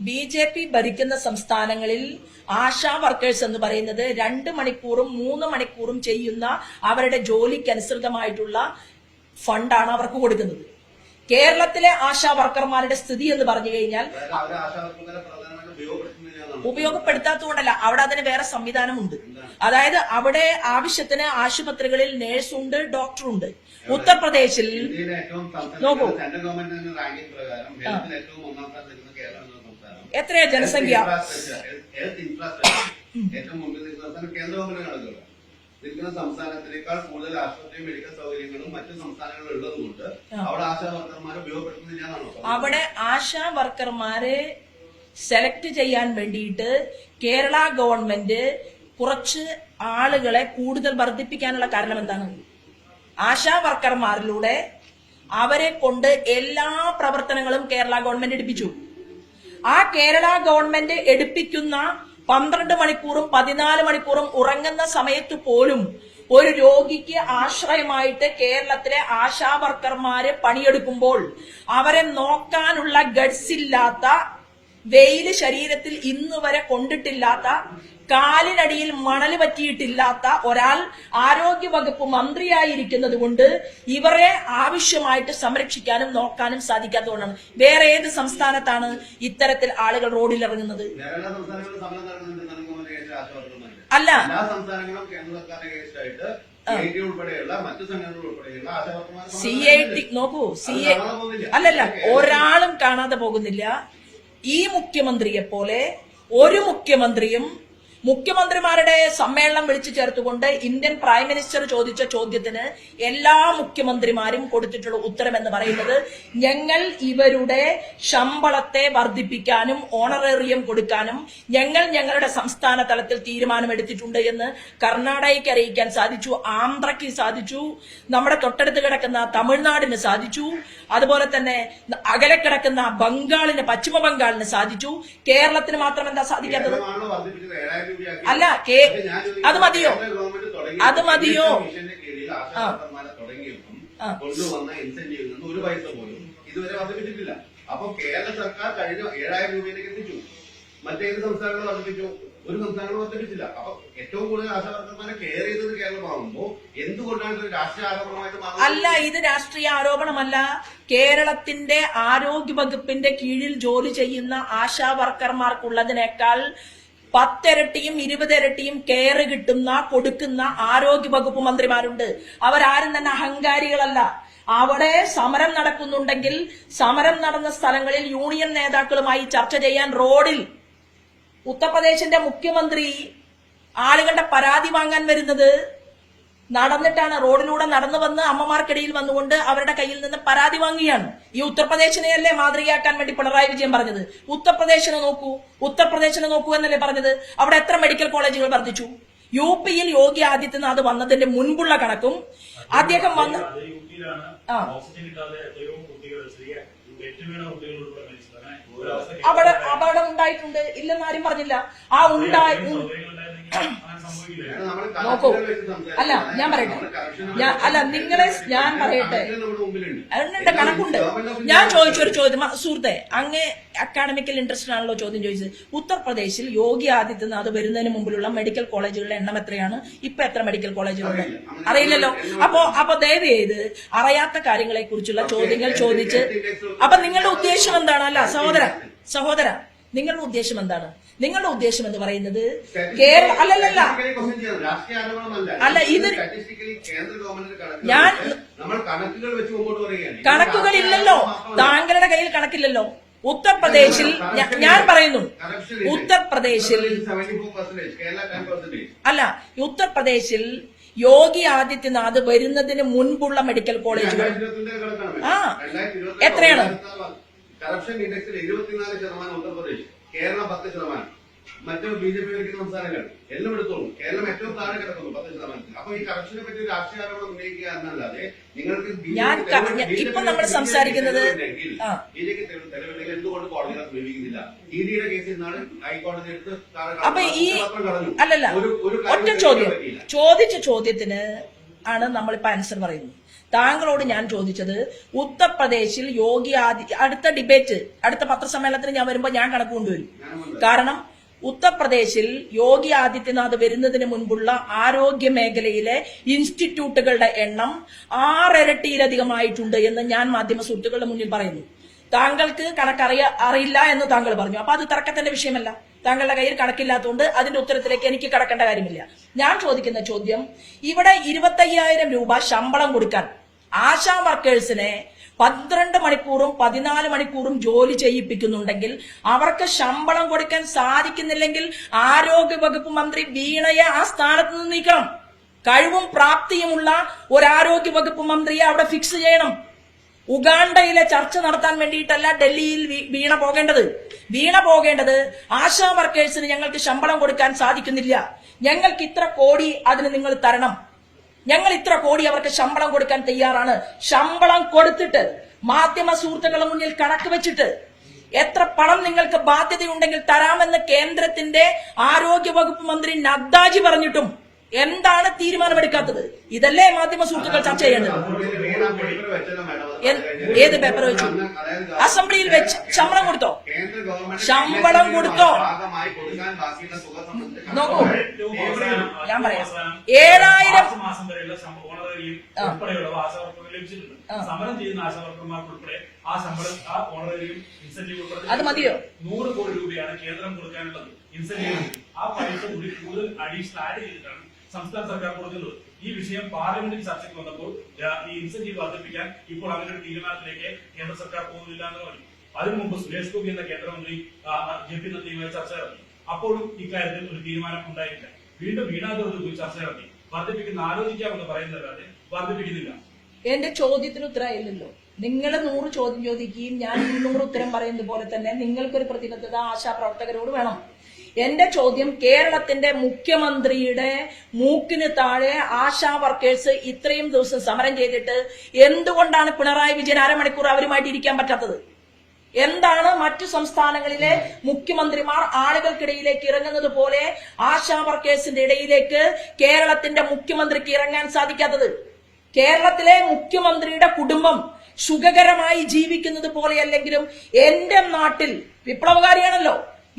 B: BJP ഭരിക്കുന്ന സംസ്ഥാനങ്ങളിൽ ആശാ വർക്കേഴ്സ് എന്ന് പറയുന്നത് 2 മണിക്കൂറും 3 മണിക്കൂറും ചെയ്യുന്ന അവരുടെ ജോലിക്ക് അനുസൃതമായിട്ടുള്ള ഫണ്ടാണ് അവർക്ക് കൊടുക്കുന്നത്. കേരളത്തിലെ ആശാ വർക്കർമാരുടെ സ്ഥിതി എന്ന് പറഞ്ഞു കഴിഞ്ഞാൽ
C: അതായത് അവരെ ആശാവർക്കർമാരെ പ്രധാനമായിട്ടും ഉപയോഗപ്പെടുത്തുന്നില്ല എന്നാണ്.
B: ഉപയോഗപ്പെടുത്താത്തതുകൊണ്ടല്ല, അവിടെ അതിന് വേറെ സംവിധാനമുണ്ട്. അതായത് അവിടെ ആവശ്യത്തിന് ആശുപത്രികളിൽ നേഴ്സുണ്ട്, ഡോക്ടറുണ്ട്. ഉത്തർപ്രദേശിൽ
C: ഇന്ത്യയിലെ ഏറ്റവും
B: നോക്കൂ.
C: സെൻട്രൽ ഗവൺമെന്റിന്റെ റാങ്കിംഗ് പ്രകാരം ഹെൽത്തിൽ ഏറ്റവും ഒന്നാം സ്ഥാനത്ത് നിൽക്കുന്ന കേരളം എന്ന സംസ്ഥാനം.
B: എത്രയാ ജനസംഖ്യ?
C: ഹെൽത്ത് ഇൻഫ്രാസ്ട്രക്ചർ ഏറ്റവും മുമ്പിൽ നിൽക്കുന്ന സംസ്ഥാനം കേന്ദ്ര ഗവൺമെന്റ് കണക്കുകൾ നിൽക്കുന്ന സംസ്ഥാനത്തിനേക്കാൾ കൂടുതൽ ആശുപത്രിയും മെഡിക്കൽ സൗകര്യങ്ങളും മറ്റു സംസ്ഥാനങ്ങളിൽ ഉള്ളതുകൊണ്ട് അവിടെ ആശാ വർക്കർമാരെ ഉപയോഗപ്പെടുത്തുന്നില്ല എന്നാണോ?
B: അവിടെ ആശാ വർക്കർമാരെ സെലക്ട് ചെയ്യാൻ വേണ്ടിയിട്ട് കേരള ഗവൺമെന്റ് കുറച്ച് ആളുകളെ കൂടുതൽ വർദ്ധിപ്പിക്കാനുള്ള കാരണം എന്താണ്? ആശാ വർക്കർമാരിലൂടെ അവരെ കൊണ്ട് എല്ലാ പ്രവർത്തനങ്ങളും കേരള ഗവൺമെന്റ് എടുപ്പിച്ചു. ആ കേരള ഗവൺമെന്റ് എടുപ്പിക്കുന്ന 12 മണിക്കൂറും 14 മണിക്കൂറും ഉറങ്ങുന്ന സമയത്ത് പോലും ഒരു രോഗിക്ക് ആശ്രയമായിട്ട് കേരളത്തിലെ ആശാ വർക്കർമാര് പണിയെടുക്കുമ്പോൾ അവരെ നോക്കാനുള്ള ഗഡ്സ് ഇല്ലാത്ത, വെയില് ശരീരത്തിൽ ഇന്ന് വരെ കൊണ്ടിട്ടില്ലാത്ത, കാലിനടിയിൽ മണൽ പറ്റിയിട്ടില്ലാത്ത ഒരാൾ ആരോഗ്യ വകുപ്പ് മന്ത്രിയായിരിക്കുന്നത് കൊണ്ട് ഇവരെ ആവശ്യമായിട്ട് സംരക്ഷിക്കാനും നോക്കാനും സാധിക്കാത്തതുകൊണ്ടാണ്. വേറെ ഏത് സംസ്ഥാനത്താണ് ഇത്തരത്തിൽ ആളുകൾ റോഡിൽ ഇറങ്ങുന്നത്?
C: എല്ലാ സംസ്ഥാനങ്ങളും സമരം നടക്കുന്നുണ്ട് ആശാവർക്കർമാര്.
B: അല്ല,
C: എല്ലാ സംസ്ഥാനങ്ങളും കേന്ദ്ര സർക്കാരിനെ കേസിലായിട്ട് CIT ഉൾപ്പെടെയുള്ള മറ്റു സംഘടനകൾ ഉൾപ്പെടെയുള്ള ആശാവർക്കർമാർ
B: CIT നോക്കൂ, അല്ലല്ല, ഒരാളും കാണാതെ പോകുന്നില്ല. ഈ മുഖ്യമന്ത്രിയെ പോലെ ഒരു മുഖ്യമന്ത്രിമാരുടെ സമ്മേളനം വിളിച്ചു ചേർത്തുകൊണ്ട് ഇന്ത്യൻ പ്രൈം മിനിസ്റ്റർ ചോദിച്ച ചോദ്യത്തിന് എല്ലാ മുഖ്യമന്ത്രിമാരും കൊടുത്തിട്ടുള്ള ഉത്തരം എന്ന് പറയുന്നത്, ഞങ്ങൾ ഇവരുടെ ശമ്പളത്തെ വർദ്ധിപ്പിക്കാനും ഓണറേറിയം കൊടുക്കാനും ഞങ്ങൾ ഞങ്ങളുടെ സംസ്ഥാന തലത്തിൽ തീരുമാനമെടുത്തിട്ടുണ്ട് എന്ന് കർണാടകയ്ക്ക് അറിയിക്കാൻ സാധിച്ചു, ആന്ധ്രയ്ക്ക് സാധിച്ചു, നമ്മുടെ തൊട്ടടുത്ത് കിടക്കുന്ന തമിഴ്നാടിന് സാധിച്ചു, അതുപോലെ തന്നെ അകലെ കിടക്കുന്ന ബംഗാളിന്, പശ്ചിമ ബംഗാളിന് സാധിച്ചു. കേരളത്തിന് മാത്രം എന്താ സാധിക്കാത്തത്? അല്ല, അത് മതിയോ? അത് മതിയോ?
C: കൊണ്ടുവന്ന ഇൻസെന്റീവിൽ നിന്ന് ഒരു പൈസ പോലും ഇതുവരെ വർദ്ധിപ്പിച്ചിട്ടില്ല. അപ്പൊ കേരള സർക്കാർ കഴിഞ്ഞ 7000 രൂപയിലേക്ക് എത്തിച്ചു. മറ്റേത് സംസ്ഥാനങ്ങൾ വർദ്ധിപ്പിച്ചു? ഒരു സംസ്ഥാനങ്ങൾ വർദ്ധിപ്പിച്ചില്ല. അപ്പൊ ഏറ്റവും കൂടുതൽ ആശാവർക്കർമാരെ കെയർ ചെയ്തത് കേരളമാകുമ്പോ എന്തുകൊണ്ടാണ് ഇത് രാഷ്ട്രീയ ആരോപണമായിട്ട് മാറുന്നത്?
B: അല്ല, ഇത് രാഷ്ട്രീയ ആരോപണമല്ല. കേരളത്തിന്റെ ആരോഗ്യ വകുപ്പിന്റെ കീഴിൽ ജോലി ചെയ്യുന്ന ആശാ വർക്കർമാർക്കുള്ളതിനേക്കാൾ 10 ഇരട്ടിയും 20 ഇരട്ടിയും കെയർ കൊടുക്കുന്ന ആരോഗ്യ വകുപ്പ് മന്ത്രിമാരുണ്ട്. അവരാരും തന്നെ അഹങ്കാരികളല്ല. അവിടെ സമരം നടക്കുന്നുണ്ടെങ്കിൽ സമരം നടന്ന സ്ഥലങ്ങളിൽ യൂണിയൻ നേതാക്കളുമായി ചർച്ച ചെയ്യാൻ റോഡിൽ ഉത്തർപ്രദേശിന്റെ മുഖ്യമന്ത്രി ആളുകളുടെ പരാതി വാങ്ങാൻ വരുന്നത് നടന്നിട്ടാണ്. റോഡിലൂടെ നടന്നു വന്ന് അമ്മമാർക്കിടയിൽ വന്നുകൊണ്ട് അവരുടെ കയ്യിൽ നിന്ന് പരാതി വാങ്ങിയാണ്. ഈ ഉത്തർപ്രദേശിനെയല്ലേ മാതൃകയാക്കാൻ വേണ്ടി പിണറായി വിജയൻ പറഞ്ഞത്? ഉത്തർപ്രദേശിനെ നോക്കൂ എന്നല്ലേ പറഞ്ഞത്? അവിടെ എത്ര മെഡിക്കൽ കോളേജുകൾ വർദ്ധിച്ചു? UP-യിൽ യോഗി ആദിത്യനാഥ് വന്നതിന്റെ മുൻപുള്ള കണക്കും അദ്ദേഹം വന്ന് അവിടെ അപകടം ഉണ്ടായിട്ടുണ്ട്, ഇല്ലെന്നാരും പറഞ്ഞില്ല. ആ നോക്കൂ, അല്ല ഞാൻ പറയട്ടെ, ഞാൻ പറയട്ടെ, അതിന്റെ കണക്കുണ്ട്. ഞാൻ ചോദിച്ചൊരു ചോദ്യം, സുഹൃത്തെ, അങ്ങേ അക്കാഡമിക്കൽ ഇൻട്രസ്റ്റ് ആണല്ലോ ചോദ്യം ചോദിച്ചത്. ഉത്തർപ്രദേശിൽ യോഗി ആദിത്യനാഥ് വരുന്നതിന് മുമ്പിലുള്ള മെഡിക്കൽ കോളേജുകളുടെ എണ്ണം എത്രയാണ്? ഇപ്പൊ എത്ര മെഡിക്കൽ കോളേജുകളുണ്ട്? അറിയില്ലല്ലോ. അപ്പൊ ദയവ് ചെയ്ത് അറിയാത്ത കാര്യങ്ങളെ കുറിച്ചുള്ള ചോദ്യങ്ങൾ ചോദിച്ച്, അപ്പൊ നിങ്ങളുടെ ഉദ്ദേശം എന്താണ്? അല്ല സഹോദര, നിങ്ങളുടെ ഉദ്ദേശം എന്താണ്? നിങ്ങളുടെ ഉദ്ദേശം എന്ന് പറയുന്നത് അല്ല, ഇത് കണക്കുകളില്ലല്ലോ, താങ്കളുടെ കയ്യിൽ കണക്കില്ലല്ലോ. ഉത്തർപ്രദേശിൽ ഞാൻ പറയുന്നു, ഉത്തർപ്രദേശിൽ യോഗി ആദിത്യനാഥ് വരുന്നതിന് മുൻപുള്ള മെഡിക്കൽ കോളേജുകൾ എത്രയാണ്?
C: കറപ്ഷൻ ഇൻഡെക്സിൽ 24% ഉത്തർപ്രദേശ്, കേരളം 10%, മറ്റു BJP ഭരിക്കുന്ന സംസ്ഥാനങ്ങൾ എല്ലാം എടുത്തോളൂ. കേരളം ഏറ്റവും താഴെ കിടക്കുന്നു 10%. അപ്പൊ ഈ കറപ്ഷനെ പറ്റി ഒരു രാഷ്ട്രീയ ആരോപണം ഉന്നയിക്കുക എന്നല്ലാതെ നിങ്ങൾക്ക്
B: ഇപ്പൊ നമ്മൾ സംസാരിക്കുന്നത്
C: BJP തെളിവുണ്ടെങ്കിൽ എന്തുകൊണ്ട് കോടതികളെ സമീപിക്കുന്നില്ല? EDയുടെ കേസിൽ നിന്നാണ് ഹൈക്കോടതി എടുത്ത്
B: അപ്പൊ ഈ അല്ലല്ല, ഒറ്റ ചോദിച്ച ചോദ്യത്തിന് ആണ് നമ്മളിപ്പോ ആൻസർ പറയുന്നത്. താങ്കളോട് ഞാൻ ചോദിച്ചത് ഉത്തർപ്രദേശിൽ യോഗി അടുത്ത ഡിബേറ്റ്, അടുത്ത പത്രസമ്മേളനത്തിന് ഞാൻ വരുമ്പോ ഞാൻ കണക്ക് കൊണ്ടുവരും. കാരണം ഉത്തർപ്രദേശിൽ യോഗി ആദിത്യനാഥ് വരുന്നതിന് മുൻപുള്ള ആരോഗ്യ മേഖലയിലെ ഇൻസ്റ്റിറ്റ്യൂട്ടുകളുടെ എണ്ണം 6 ഇരട്ടിയിലധികമായിട്ടുണ്ട് എന്ന് ഞാൻ മാധ്യമ സുഹൃത്തുക്കളുടെ മുന്നിൽ പറയുന്നു. താങ്കൾക്ക് അറിയില്ല എന്ന് താങ്കൾ പറഞ്ഞു. അപ്പൊ അത് തർക്കത്തിന്റെ വിഷയമല്ല. താങ്കളുടെ കയ്യിൽ കണക്കില്ലാത്തതുകൊണ്ട് അതിന്റെ ഉത്തരത്തിലേക്ക് എനിക്ക് കടക്കേണ്ട കാര്യമില്ല. ഞാൻ ചോദിക്കുന്ന ചോദ്യം, ഇവിടെ 25,000 രൂപ ശമ്പളം കൊടുക്കാൻ ആശാ വർക്കേഴ്സിനെ 12 മണിക്കൂറും 14 മണിക്കൂറും ജോലി ചെയ്യിപ്പിക്കുന്നുണ്ടെങ്കിൽ അവർക്ക് ശമ്പളം കൊടുക്കാൻ സാധിക്കുന്നില്ലെങ്കിൽ ആരോഗ്യ വകുപ്പ് മന്ത്രി വീണയെ ആ സ്ഥാനത്ത് നിന്ന് നീക്കണം. കഴിവും പ്രാപ്തിയുമുള്ള ഒരു ആരോഗ്യ വകുപ്പ് മന്ത്രിയെ അവിടെ ഫിക്സ് ചെയ്യണം. ഉഗാണ്ടയിലെ ചർച്ച നടത്താൻ വേണ്ടിയിട്ടല്ല ഡൽഹിയിൽ വീണ പോകേണ്ടത് ആശാ വർക്കേഴ്സിന് ഞങ്ങൾക്ക് ശമ്പളം കൊടുക്കാൻ സാധിക്കുന്നില്ല, ഞങ്ങൾക്ക് ഇത്ര കോടി അതിന് നിങ്ങൾ തരണം, ഞങ്ങൾ ഇത്ര കോടി അവർക്ക് ശമ്പളം കൊടുക്കാൻ തയ്യാറാണ്. ശമ്പളം കൊടുത്തിട്ട് മാധ്യമ സുഹൃത്തുക്കളുടെ മുന്നിൽ കണക്ക് വെച്ചിട്ട് എത്ര പണം നിങ്ങൾക്ക് ബാധ്യതയുണ്ടെങ്കിൽ തരാമെന്ന് കേന്ദ്രത്തിന്റെ ആരോഗ്യ വകുപ്പ് മന്ത്രി നദ്ദാജി പറഞ്ഞിട്ടും എന്താണ് തീരുമാനമെടുക്കാത്തത്? ഇതല്ലേ മാധ്യമ സുഹൃത്തുക്കൾ ചർച്ച ചെയ്യേണ്ടത്? ഏത് പേപ്പർ വെച്ചു? അസംബ്ലിയിൽ വെച്ച് ശമ്പളം കൊടുത്തോ? ശമ്പളം കൊടുത്തോ? നോക്കൂ, ഞാൻ പറയാം. 7,000
D: സമരം ചെയ്യുന്ന ആശാവർക്കർമാർക്ക് ഉൾപ്പെടെ ആ ശമ്പളം, ആ ഓണറേറിയം, ഇൻസെന്റീവ് ഉൾപ്പെടെ
B: അത് മതിയോ?
D: 100 കോടി രൂപയാണ് കേന്ദ്രം കൊടുക്കാനുള്ളത്. ഇൻസെന്റീവ് ആ പൈസ കൂടി കൂടുതൽ അഡീഷണൽ ആഡ് ചെയ്തിട്ടാണ് സംസ്ഥാന സർക്കാർ കൊടുക്കുന്നത്. ഈ വിഷയം പാർലമെന്റിൽ ചർച്ചയ്ക്ക് വന്നപ്പോൾ ഈ ഇൻസെന്റീവ് വർദ്ധിപ്പിക്കാൻ ഇപ്പോൾ അങ്ങനെ ഒരു തീരുമാനത്തിലേക്ക് കേന്ദ്ര സർക്കാർ പോകുന്നില്ല എന്ന് പറഞ്ഞു. അതിനു മുമ്പ് സുരേഷ് ഗോപി എന്ന കേന്ദ്രമന്ത്രി ജെ.പി. നദ്ദയുമായി ചർച്ച നടത്തി. അപ്പോഴും ഇക്കാര്യത്തിൽ ഒരു തീരുമാനം ഉണ്ടായിട്ടില്ല. വീണ്ടും വീണാദോട് പോയി ചർച്ച നടത്തി. വർദ്ധിപ്പിക്കുന്ന ആലോചിക്കാമെന്ന് പറയുന്നതല്ലാതെ വർദ്ധിപ്പിക്കുന്നില്ല.
B: എന്റെ ചോദ്യത്തിന് ഉത്തരമില്ലല്ലോ. നിങ്ങൾ 100 ചോദ്യം ചോദിക്കുകയും ഞാൻ 200 ഉത്തരം പറയുന്നത് പോലെ തന്നെ നിങ്ങൾക്കൊരു പ്രതിബദ്ധത ആശാപ്രവർത്തകരോട് വേണം. എന്റെ ചോദ്യം, കേരളത്തിന്റെ മുഖ്യമന്ത്രിയുടെ മൂക്കിന് താഴെ ആശാ വർക്കേഴ്സ് ഇത്രയും ദിവസം സമരം ചെയ്തിട്ട് എന്തുകൊണ്ടാണ് പിണറായി വിജയൻ അരമണിക്കൂർ അവരുമായിട്ട് ഇരിക്കാൻ പറ്റാത്തത്? എന്താണ് മറ്റു സംസ്ഥാനങ്ങളിലെ മുഖ്യമന്ത്രിമാർ ആളുകൾക്കിടയിലേക്ക് ഇറങ്ങുന്നത് പോലെ ആശാ വർക്കേഴ്സിന്റെ ഇടയിലേക്ക് കേരളത്തിന്റെ മുഖ്യമന്ത്രിക്ക് ഇറങ്ങാൻ സാധിക്കാത്തത്? കേരളത്തിലെ മുഖ്യമന്ത്രിയുടെ കുടുംബം സുഖകരമായി ജീവിക്കുന്നത് പോലെയല്ലെങ്കിലും എന്റെ നാട്ടിൽ വിപ്ലവകാരിയാണല്ലോ.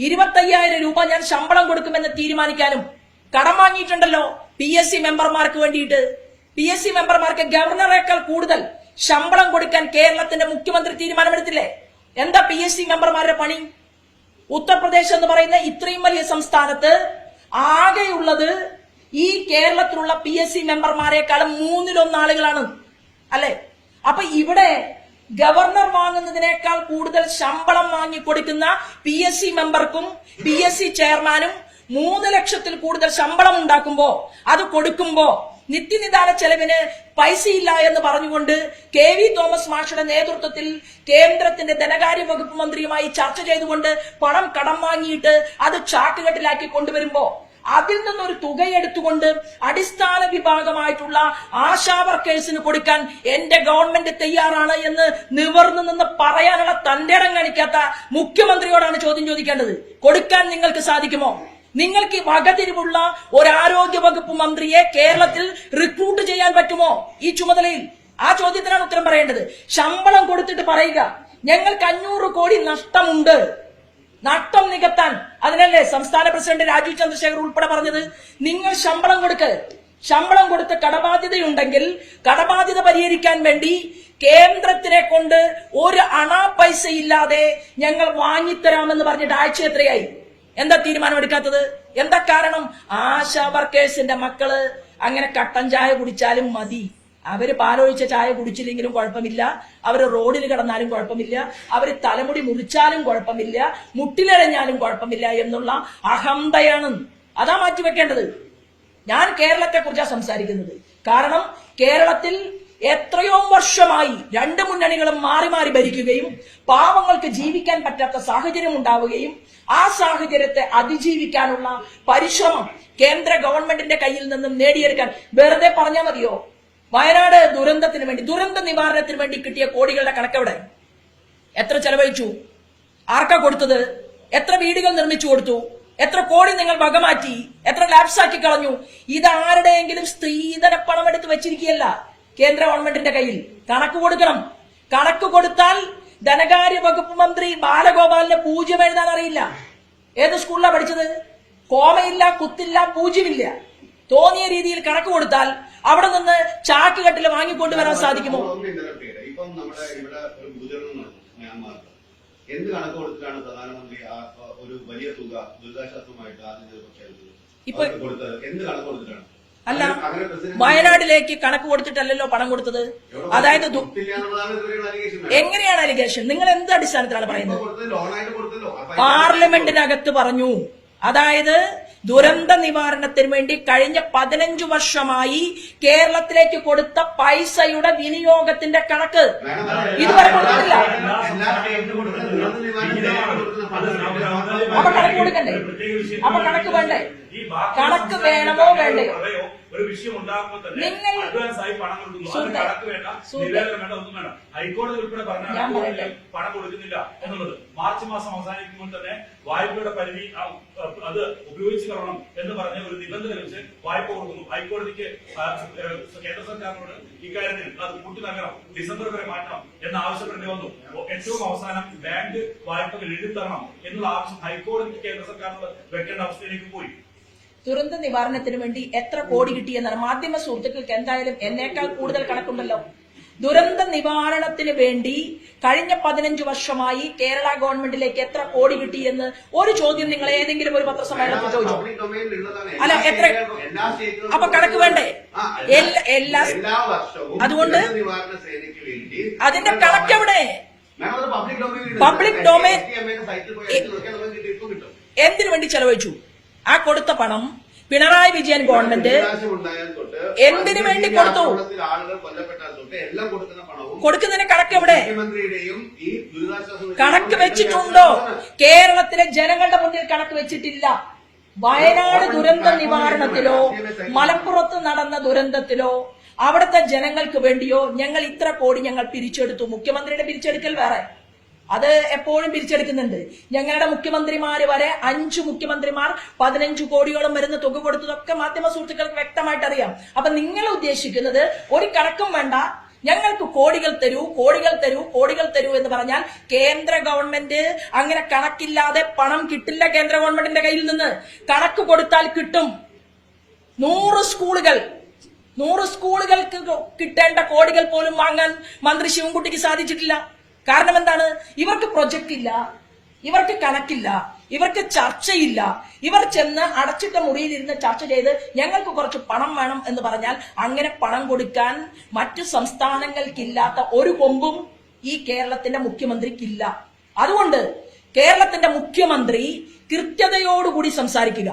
B: 25,000 രൂപ ഞാൻ ശമ്പളം കൊടുക്കുമെന്ന് തീരുമാനിക്കാനും കടം വാങ്ങിയിട്ടുണ്ടല്ലോ PSC മെമ്പർമാർക്ക് വേണ്ടിയിട്ട്. PSC മെമ്പർമാർക്ക് ഗവർണറേക്കാൾ കൂടുതൽ ശമ്പളം കൊടുക്കാൻ കേരളത്തിന്റെ മുഖ്യമന്ത്രി തീരുമാനമെടുത്തില്ലേ? എന്താ PSC മെമ്പർമാരുടെ പണി? ഉത്തർപ്രദേശ് എന്ന് പറയുന്ന ഇത്രയും വലിയ സംസ്ഥാനത്ത് ആകെയുള്ളത് ഈ കേരളത്തിലുള്ള PSC മെമ്പർമാരെക്കാളും 1/3 ആളുകളാണ് അല്ലെ? അപ്പൊ ഇവിടെ ഗവർണർ വാങ്ങുന്നതിനേക്കാൾ കൂടുതൽ ശമ്പളം വാങ്ങിക്കൊടുക്കുന്ന PSC മെമ്പർക്കും PSC ചെയർമാനും 3 ലക്ഷത്തിൽ കൂടുതൽ ശമ്പളം ഉണ്ടാക്കുമ്പോ, അത് കൊടുക്കുമ്പോ നിത്യനിദാന ചെലവിന് പൈസയില്ല എന്ന് പറഞ്ഞുകൊണ്ട് KV തോമസ് മാഷുടെ നേതൃത്വത്തിൽ കേന്ദ്രത്തിന്റെ ധനകാര്യ വകുപ്പ് മന്ത്രിയുമായി ചർച്ച ചെയ്തുകൊണ്ട് പണം കടം വാങ്ങിയിട്ട് അത് ചാക്കുകെട്ടിലാക്കി കൊണ്ടുവരുമ്പോ അതിൽ നിന്നൊരു തുകയെടുത്തുകൊണ്ട് അടിസ്ഥാന വിഭാഗമായിട്ടുള്ള ആശാ വർക്കേഴ്സിന് കൊടുക്കാൻ എന്റെ ഗവൺമെന്റ് തയ്യാറാണ് എന്ന് നിവർന്നു നിന്ന് പറയാനുള്ള തന്റേടം കാണിക്കാത്ത മുഖ്യമന്ത്രിയോടാണ് ചോദ്യം ചോദിക്കേണ്ടത്. കൊടുക്കാൻ നിങ്ങൾക്ക് സാധിക്കുമോ? നിങ്ങൾക്ക് വകതിരിവുള്ള ഒരു ആരോഗ്യ വകുപ്പ് മന്ത്രിയെ കേരളത്തിൽ റിക്രൂട്ട് ചെയ്യാൻ പറ്റുമോ ഈ ചുമതലയിൽ? ആ ചോദ്യത്തിനാണ് ഉത്തരം പറയേണ്ടത്. ശമ്പളം കൊടുത്തിട്ട് പറയുക ഞങ്ങൾക്ക് 500 കോടി നഷ്ടമുണ്ട്, നഷ്ടം നികത്താൻ. അതിനല്ലേ സംസ്ഥാന പ്രസിഡന്റ് രാജീവ് ചന്ദ്രശേഖർ ഉൾപ്പെടെ പറഞ്ഞത് നിങ്ങൾ ശമ്പളം കൊടുക്ക്. ശമ്പളം കൊടുത്ത് കടബാധ്യതയുണ്ടെങ്കിൽ കടബാധ്യത പരിഹരിക്കാൻ വേണ്ടി കേന്ദ്രത്തിനെ കൊണ്ട് ഒരു അണാ പൈസ ഇല്ലാതെ ഞങ്ങൾ വാങ്ങിത്തരാമെന്ന് പറഞ്ഞിട്ട് ആഴ്ച എത്രയായി? എന്താ തീരുമാനമെടുക്കാത്തത്? എന്താ കാരണം? ആശാ വർക്കേഴ്സിന്റെ മക്കള് അങ്ങനെ കട്ടൻ ചായ കുടിച്ചാലും മതി, അവര് പാലൊഴിച്ച ചായ കുടിച്ചില്ലെങ്കിലും കുഴപ്പമില്ല, അവര് റോഡിൽ കിടന്നാലും കുഴപ്പമില്ല, അവര് തലമുടി മുറിച്ചാലും കുഴപ്പമില്ല, മുട്ടിലെഴഞ്ഞാലും കുഴപ്പമില്ല എന്നുള്ള അഹന്തയാണ്. അതാ മാറ്റിവെക്കേണ്ടത്. ഞാൻ കേരളത്തെ കുറിച്ചാണ് സംസാരിക്കുന്നത്. കാരണം കേരളത്തിൽ എത്രയോ വർഷമായി 2 മുന്നണികളും മാറി മാറി ഭരിക്കുകയും പാവങ്ങൾക്ക് ജീവിക്കാൻ പറ്റാത്ത സാഹചര്യം ഉണ്ടാവുകയും ആ സാഹചര്യത്തെ അതിജീവിക്കാനുള്ള പരിശ്രമം കേന്ദ്ര ഗവൺമെന്റിന്റെ കയ്യിൽ നിന്നും നേടിയെടുക്കാൻ വെറുതെ പറഞ്ഞാൽ മതിയോ? വയനാട് ദുരന്തത്തിന് വേണ്ടി, ദുരന്ത നിവാരണത്തിന് വേണ്ടി കിട്ടിയ കോടികളുടെ കണക്കെവിടെ? എത്ര ചെലവഴിച്ചു? ആർക്കാ കൊടുത്തത്? എത്ര വീടുകൾ നിർമ്മിച്ചു കൊടുത്തു? എത്ര കോടി നിങ്ങൾ വകമാറ്റി? എത്ര ലാപ്സാക്കി കളഞ്ഞു? ഇതാരുടെയെങ്കിലും സ്ത്രീധന പണം എടുത്ത് വെച്ചിരിക്കുകയല്ല കേന്ദ്ര ഗവൺമെന്റിന്റെ കയ്യിൽ. കണക്ക് കൊടുക്കണം. കണക്ക് കൊടുത്താൽ ധനകാര്യ വകുപ്പ് മന്ത്രി ബാലഗോപാലിന് 0 എഴുതാൻ അറിയില്ല. ഏത് സ്കൂളിലാണ് പഠിച്ചത്? കോമയില്ല, കുത്തില്ല, പൂജ്യമില്ല. തോന്നിയ രീതിയിൽ കണക്ക് കൊടുത്താൽ അവിടെ നിന്ന് ചാക്ക് കെട്ടിൽ വാങ്ങിക്കൊണ്ടുവരാൻ സാധിക്കുമോ?
C: ഇപ്പം നമ്മുടെ ഇവിടെ ഒരു ഭൂചലനം നടന്നു മ്യാൻമാറിൽ. എന്ത് കണക്ക് കൊടുത്തിട്ടാണ് പ്രധാനമന്ത്രി ഒരു വലിയ തുക ദുരിതാശ്വാസമായിട്ട് ആദ്യം പ്രഖ്യാപിച്ചത്? കൊടുത്തത് എന്ത് കണക്ക് കൊടുത്തിട്ടാണ്?
B: അല്ല, വയനാട്ടിലേക്ക് കണക്ക് കൊടുത്തിട്ടല്ലല്ലോ പണം കൊടുത്തത്. അതായത് എങ്ങനെയാണ് അലിഗേഷൻ? നിങ്ങൾ എന്ത് അടിസ്ഥാനത്തിലാണ് പറയുന്നത്? പാർലമെന്റിനകത്ത് പറഞ്ഞു, അതായത് ദുരന്ത നിവാരണത്തിന് വേണ്ടി കഴിഞ്ഞ 15 വർഷമായി കേരളത്തിലേക്ക് കൊടുത്ത പൈസയുടെ വിനിയോഗത്തിന്റെ കണക്ക് ഇതുവരെ കൊടുത്തിട്ടില്ല. അപ്പൊ കണക്ക് കൊടുക്കണ്ടേ? അപ്പൊ കണക്ക് വേണ്ടേ? കണക്ക് വേണമോ വേണ്ടയോ?
D: ഒരു വിഷയം ഉണ്ടാകുമ്പോൾ തന്നെ അഡ്വാൻസ് ആയി പണം കൊടുക്കുന്നു. അത് കണക്ക് വേണ്ട, നിവേദനം വേണ്ട, ഒന്നും വേണ്ട. ഹൈക്കോടതി ഉൾപ്പെടെ പറഞ്ഞ പണം കൊടുക്കുന്നില്ല എന്നുള്ളത്. മാർച്ച് മാസം അവസാനിക്കുമ്പോൾ തന്നെ വായ്പയുടെ പരിധി അത് ഉപയോഗിച്ചു തരണം എന്ന് പറഞ്ഞ ഒരു നിബന്ധന വെച്ച് വായ്പ കൊടുക്കുന്നു. ഹൈക്കോടതിക്ക് കേന്ദ്ര സർക്കാരിനോട് ഇക്കാര്യത്തിൽ അത് കൂട്ടി നൽകണം, ഡിസംബർ വരെ മാറ്റണം എന്ന് ആവശ്യപ്പെടേണ്ടി വന്നു. ഏറ്റവും അവസാനം ബാങ്ക് വായ്പകൾ എഴുതി തരണം എന്നുള്ള ആവശ്യം ഹൈക്കോടതിക്ക് കേന്ദ്ര സർക്കാരിനോട് വെക്കേണ്ട അവസ്ഥയിലേക്ക് പോയി.
B: ദുരന്ത നിവാരണത്തിന് വേണ്ടി എത്ര കോടി കിട്ടിയെന്നാണ് മാധ്യമ സുഹൃത്തുക്കൾക്ക് എന്തായാലും എന്നേക്കാൾ കൂടുതൽ കണക്കുണ്ടല്ലോ. ദുരന്ത നിവാരണത്തിന് വേണ്ടി കഴിഞ്ഞ 15 വർഷമായി കേരള ഗവൺമെന്റിലേക്ക് എത്ര കോടി കിട്ടിയെന്ന് ഒരു ചോദ്യം നിങ്ങൾ ഏതെങ്കിലും ഒരു പത്രസമ്മേളനത്തിൽ ചോദിച്ചു? അല്ല, എത്ര? അപ്പൊ കണക്ക് വേണ്ടേ? എല്ലാ അതുകൊണ്ട് അതിന്റെ കണക്ക് എവിടെ? പബ്ലിക് ഡൊമൈൻ എന്തിനു വേണ്ടി ചെലവഴിച്ചു? ആ കൊടുത്ത പണം പിണറായി വിജയൻ ഗവൺമെന്റ് എന്തിനു വേണ്ടി കൊടുത്തു? കൊടുക്കുന്നതിന് കണക്ക് എവിടെ? കണക്ക് വെച്ചിട്ടുണ്ടോ? കേരളത്തിലെ ജനങ്ങളുടെ മുന്നിൽ കണക്ക് വെച്ചിട്ടില്ല. വയനാട് ദുരന്ത നിവാരണത്തിലോ മലപ്പുറത്ത് നടന്ന ദുരന്തത്തിലോ അവിടുത്തെ ജനങ്ങൾക്ക് വേണ്ടിയോ ഞങ്ങൾ ഇത്ര കോടി ഞങ്ങൾ പിരിച്ചെടുത്തു. മുഖ്യമന്ത്രിയുടെ പിരിച്ചെടുക്കൽ വേറെ, അത് എപ്പോഴും പിരിച്ചെടുക്കുന്നുണ്ട്. ഞങ്ങളുടെ മുഖ്യമന്ത്രിമാര് വരെ 5 മുഖ്യമന്ത്രിമാർ 15 കോടിയോളം വരുന്ന തുക കൊടുത്തതൊക്കെ മാധ്യമ സുഹൃത്തുക്കൾക്ക് വ്യക്തമായിട്ട് അറിയാം. അപ്പൊ നിങ്ങൾ ഉദ്ദേശിക്കുന്നത് ഒരു കണക്കും വേണ്ട, ഞങ്ങൾക്ക് കോടികൾ തരൂ, കോടികൾ തരൂ, കോടികൾ തരൂ എന്ന് പറഞ്ഞാൽ കേന്ദ്ര ഗവൺമെന്റ് അങ്ങനെ കണക്കില്ലാതെ പണം കിട്ടില്ല. കേന്ദ്ര ഗവൺമെന്റിന്റെ കയ്യിൽ നിന്ന് കണക്ക് കൊടുത്താൽ കിട്ടും. 100 സ്കൂളുകൾക്ക് കിട്ടേണ്ട കോടികൾ പോലും വാങ്ങാൻ മന്ത്രി ശിവൻകുട്ടിക്ക് സാധിച്ചിട്ടില്ല. കാരണം എന്താണ്? ഇവർക്ക് പ്രൊജക്ട് ഇല്ല, ഇവർക്ക് കണക്കില്ല, ഇവർക്ക് ചർച്ചയില്ല. ഇവർ ചെന്ന് അടച്ചിട്ട മുറിയിലിരുന്ന് ചർച്ച ചെയ്ത് ഞങ്ങൾക്ക് കുറച്ച് പണം വേണം എന്ന് പറഞ്ഞാൽ അങ്ങനെ പണം കൊടുക്കാൻ മറ്റു സംസ്ഥാനങ്ങൾക്കില്ലാത്ത ഒരു കൊമ്പും ഈ കേരളത്തിന്റെ മുഖ്യമന്ത്രിക്കില്ല. അതുകൊണ്ട് കേരളത്തിന്റെ മുഖ്യമന്ത്രി കൃത്യതയോടുകൂടി സംസാരിക്കുക,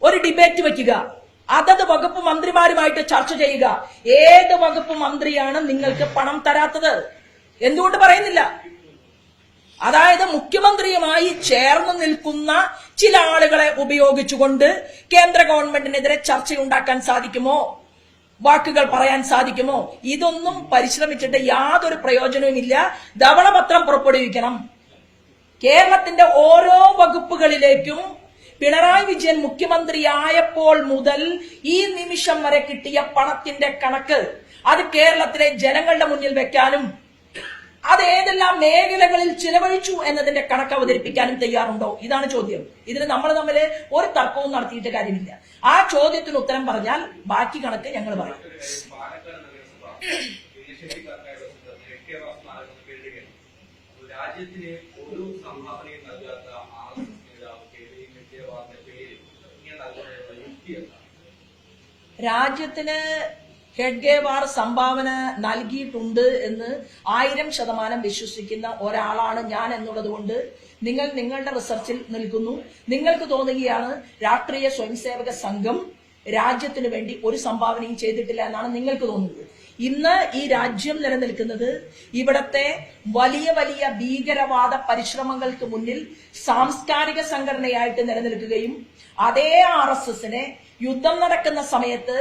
B: ഒരു ഡിബേറ്റ് വയ്ക്കുക, അതത് വകുപ്പ് മന്ത്രിമാരുമായിട്ട് ചർച്ച ചെയ്യുക. ഏത് വകുപ്പ് മന്ത്രിയാണ് നിങ്ങൾക്ക് പണം തരാത്തത്? എന്തുകൊണ്ട് പറയുന്നില്ല? അതായത് മുഖ്യമന്ത്രിയുമായി ചേർന്ന് നിൽക്കുന്ന ചില ആളുകളെ ഉപയോഗിച്ചുകൊണ്ട് കേന്ദ്ര ഗവൺമെന്റിനെതിരെ ചർച്ചയുണ്ടാക്കാൻ സാധിക്കുമോ? വാക്കുകൾ പറയാൻ സാധിക്കുമോ? ഇതൊന്നും പരിശ്രമിച്ചിട്ട് യാതൊരു പ്രയോജനവുമില്ല. ധവളപത്രം പുറപ്പെടുവിക്കണം. കേരളത്തിന്റെ ഓരോ വകുപ്പുകളിലേക്കും പിണറായി വിജയൻ മുഖ്യമന്ത്രിയായപ്പോൾ മുതൽ ഈ നിമിഷം വരെ കിട്ടിയ പണത്തിന്റെ കണക്ക് അത് കേരളത്തിലെ ജനങ്ങളുടെ മുന്നിൽ വെക്കാനും അത് ഏതെല്ലാം മേഖലകളിൽ ചിലവഴിച്ചു എന്നതിന്റെ കണക്ക് അവതരിപ്പിക്കാനും തയ്യാറുണ്ടോ? ഇതാണ് ചോദ്യം. ഇതിന് നമ്മൾ തമ്മിൽ ഒരു തർക്കവും നടത്തിയിട്ട് കാര്യമില്ല. ആ ചോദ്യത്തിന് ഉത്തരം പറഞ്ഞാൽ ബാക്കി കണക്ക് ഞങ്ങൾ പറയും.
E: രാജ്യത്തിന് ഒരു സംഭാവനയും നൽകാത്ത
B: രാജ്യത്തിന് ഹെഡ്ഗേവാർ സംഭാവന നൽകിയിട്ടുണ്ട് എന്ന് 1000% വിശ്വസിക്കുന്ന ഒരാളാണ് ഞാൻ എന്നുള്ളത് കൊണ്ട് നിങ്ങൾ നിങ്ങളുടെ റിസർച്ചിൽ നിൽക്കുന്നു. നിങ്ങൾക്ക് തോന്നുകയാണ് രാഷ്ട്രീയ സ്വയംസേവക സംഘം രാജ്യത്തിന് വേണ്ടി ഒരു സംഭാവനയും ചെയ്തിട്ടില്ല എന്നാണ് നിങ്ങൾക്ക് തോന്നുന്നത്. ഇന്ന് ഈ രാജ്യം നിലനിൽക്കുന്നത് ഇവിടത്തെ വലിയ വലിയ ഭീകരവാദ പരിശ്രമങ്ങൾക്ക് മുന്നിൽ സാംസ്കാരിക സംഘടനയായിട്ട് നിലനിൽക്കുകയും അതേ RSSനെ യുദ്ധം നടക്കുന്ന സമയത്ത്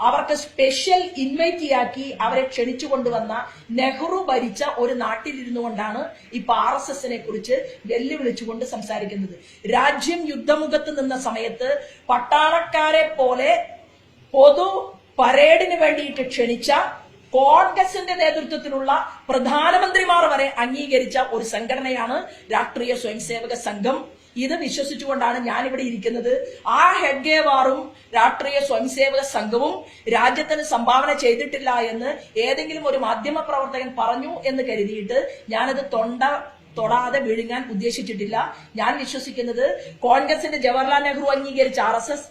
B: അവർക്ക് സ്പെഷ്യൽ ഇൻവൈറ്റിയാക്കി അവരെ ക്ഷണിച്ചു കൊണ്ടുവന്ന നെഹ്റു ഭരിച്ച ഒരു നാട്ടിലിരുന്നു കൊണ്ടാണ് ഇപ്പൊ RSSനെ കുറിച്ച് വെല്ലുവിളിച്ചുകൊണ്ട് സംസാരിക്കുന്നത്. രാജ്യം യുദ്ധമുഖത്ത് നിന്ന സമയത്ത് പട്ടാളക്കാരെ പോലെ പൊതു പരേഡിന് വേണ്ടിയിട്ട് ക്ഷണിച്ച കോൺഗ്രസിന്റെ നേതൃത്വത്തിലുള്ള പ്രധാനമന്ത്രിമാർ വരെ അംഗീകരിച്ച ഒരു സംഘടനയാണ് രാഷ്ട്രീയ സ്വയംസേവക സംഘം. ഇത് വിശ്വസിച്ചുകൊണ്ടാണ് ഞാനിവിടെ ഇരിക്കുന്നത്. ആ ഹെഡ്ഗേവാറും രാഷ്ട്രീയ സ്വയംസേവക സംഘവും രാജ്യത്തിന് സംഭാവന ചെയ്തിട്ടില്ല എന്ന് ഏതെങ്കിലും ഒരു മാധ്യമ പ്രവർത്തകൻ പറഞ്ഞു എന്ന് കരുതിയിട്ട് ഞാനത് തൊടാതെ വിഴുങ്ങാൻ ഉദ്ദേശിച്ചിട്ടില്ല. ഞാൻ വിശ്വസിക്കുന്നത് കോൺഗ്രസിന്റെ ജവഹർലാൽ നെഹ്റു അംഗീകരിച്ച RSS,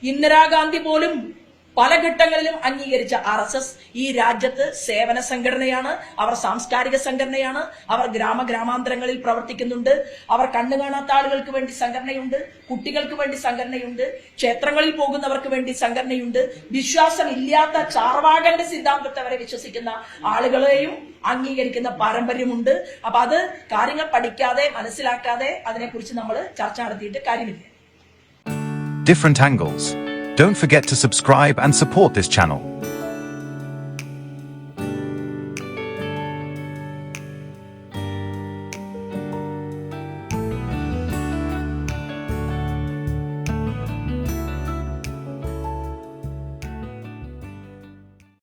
B: ഇന്ദിരാഗാന്ധി പോലും പല ഘട്ടങ്ങളിലും അംഗീകരിച്ച RSS ഈ രാജ്യത്ത് സേവന സംഘടനയാണ്. അവർ സാംസ്കാരിക സംഘടനയാണ്. അവർ ഗ്രാമാന്തരങ്ങളിൽ പ്രവർത്തിക്കുന്നുണ്ട്. അവർ കണ്ണു കാണാത്ത ആളുകൾക്ക് വേണ്ടി സംഘടനയുണ്ട്, കുട്ടികൾക്ക് വേണ്ടി സംഘടനയുണ്ട്, ക്ഷേത്രങ്ങളിൽ പോകുന്നവർക്ക് വേണ്ടി സംഘടനയുണ്ട്. വിശ്വാസമില്ലാത്ത ചാർവാകന്റെ സിദ്ധാന്തത്തെ വരെ വിശ്വസിക്കുന്ന ആളുകളെയും അംഗീകരിക്കുന്ന പാരമ്പര്യമുണ്ട്. അപ്പൊ അത് കാര്യങ്ങൾ പഠിക്കാതെ മനസ്സിലാക്കാതെ അതിനെക്കുറിച്ച് നമ്മൾ ചർച്ച നടത്തിയിട്ട് കാര്യമില്ല.
F: Different angles. Don't forget to subscribe and support this channel.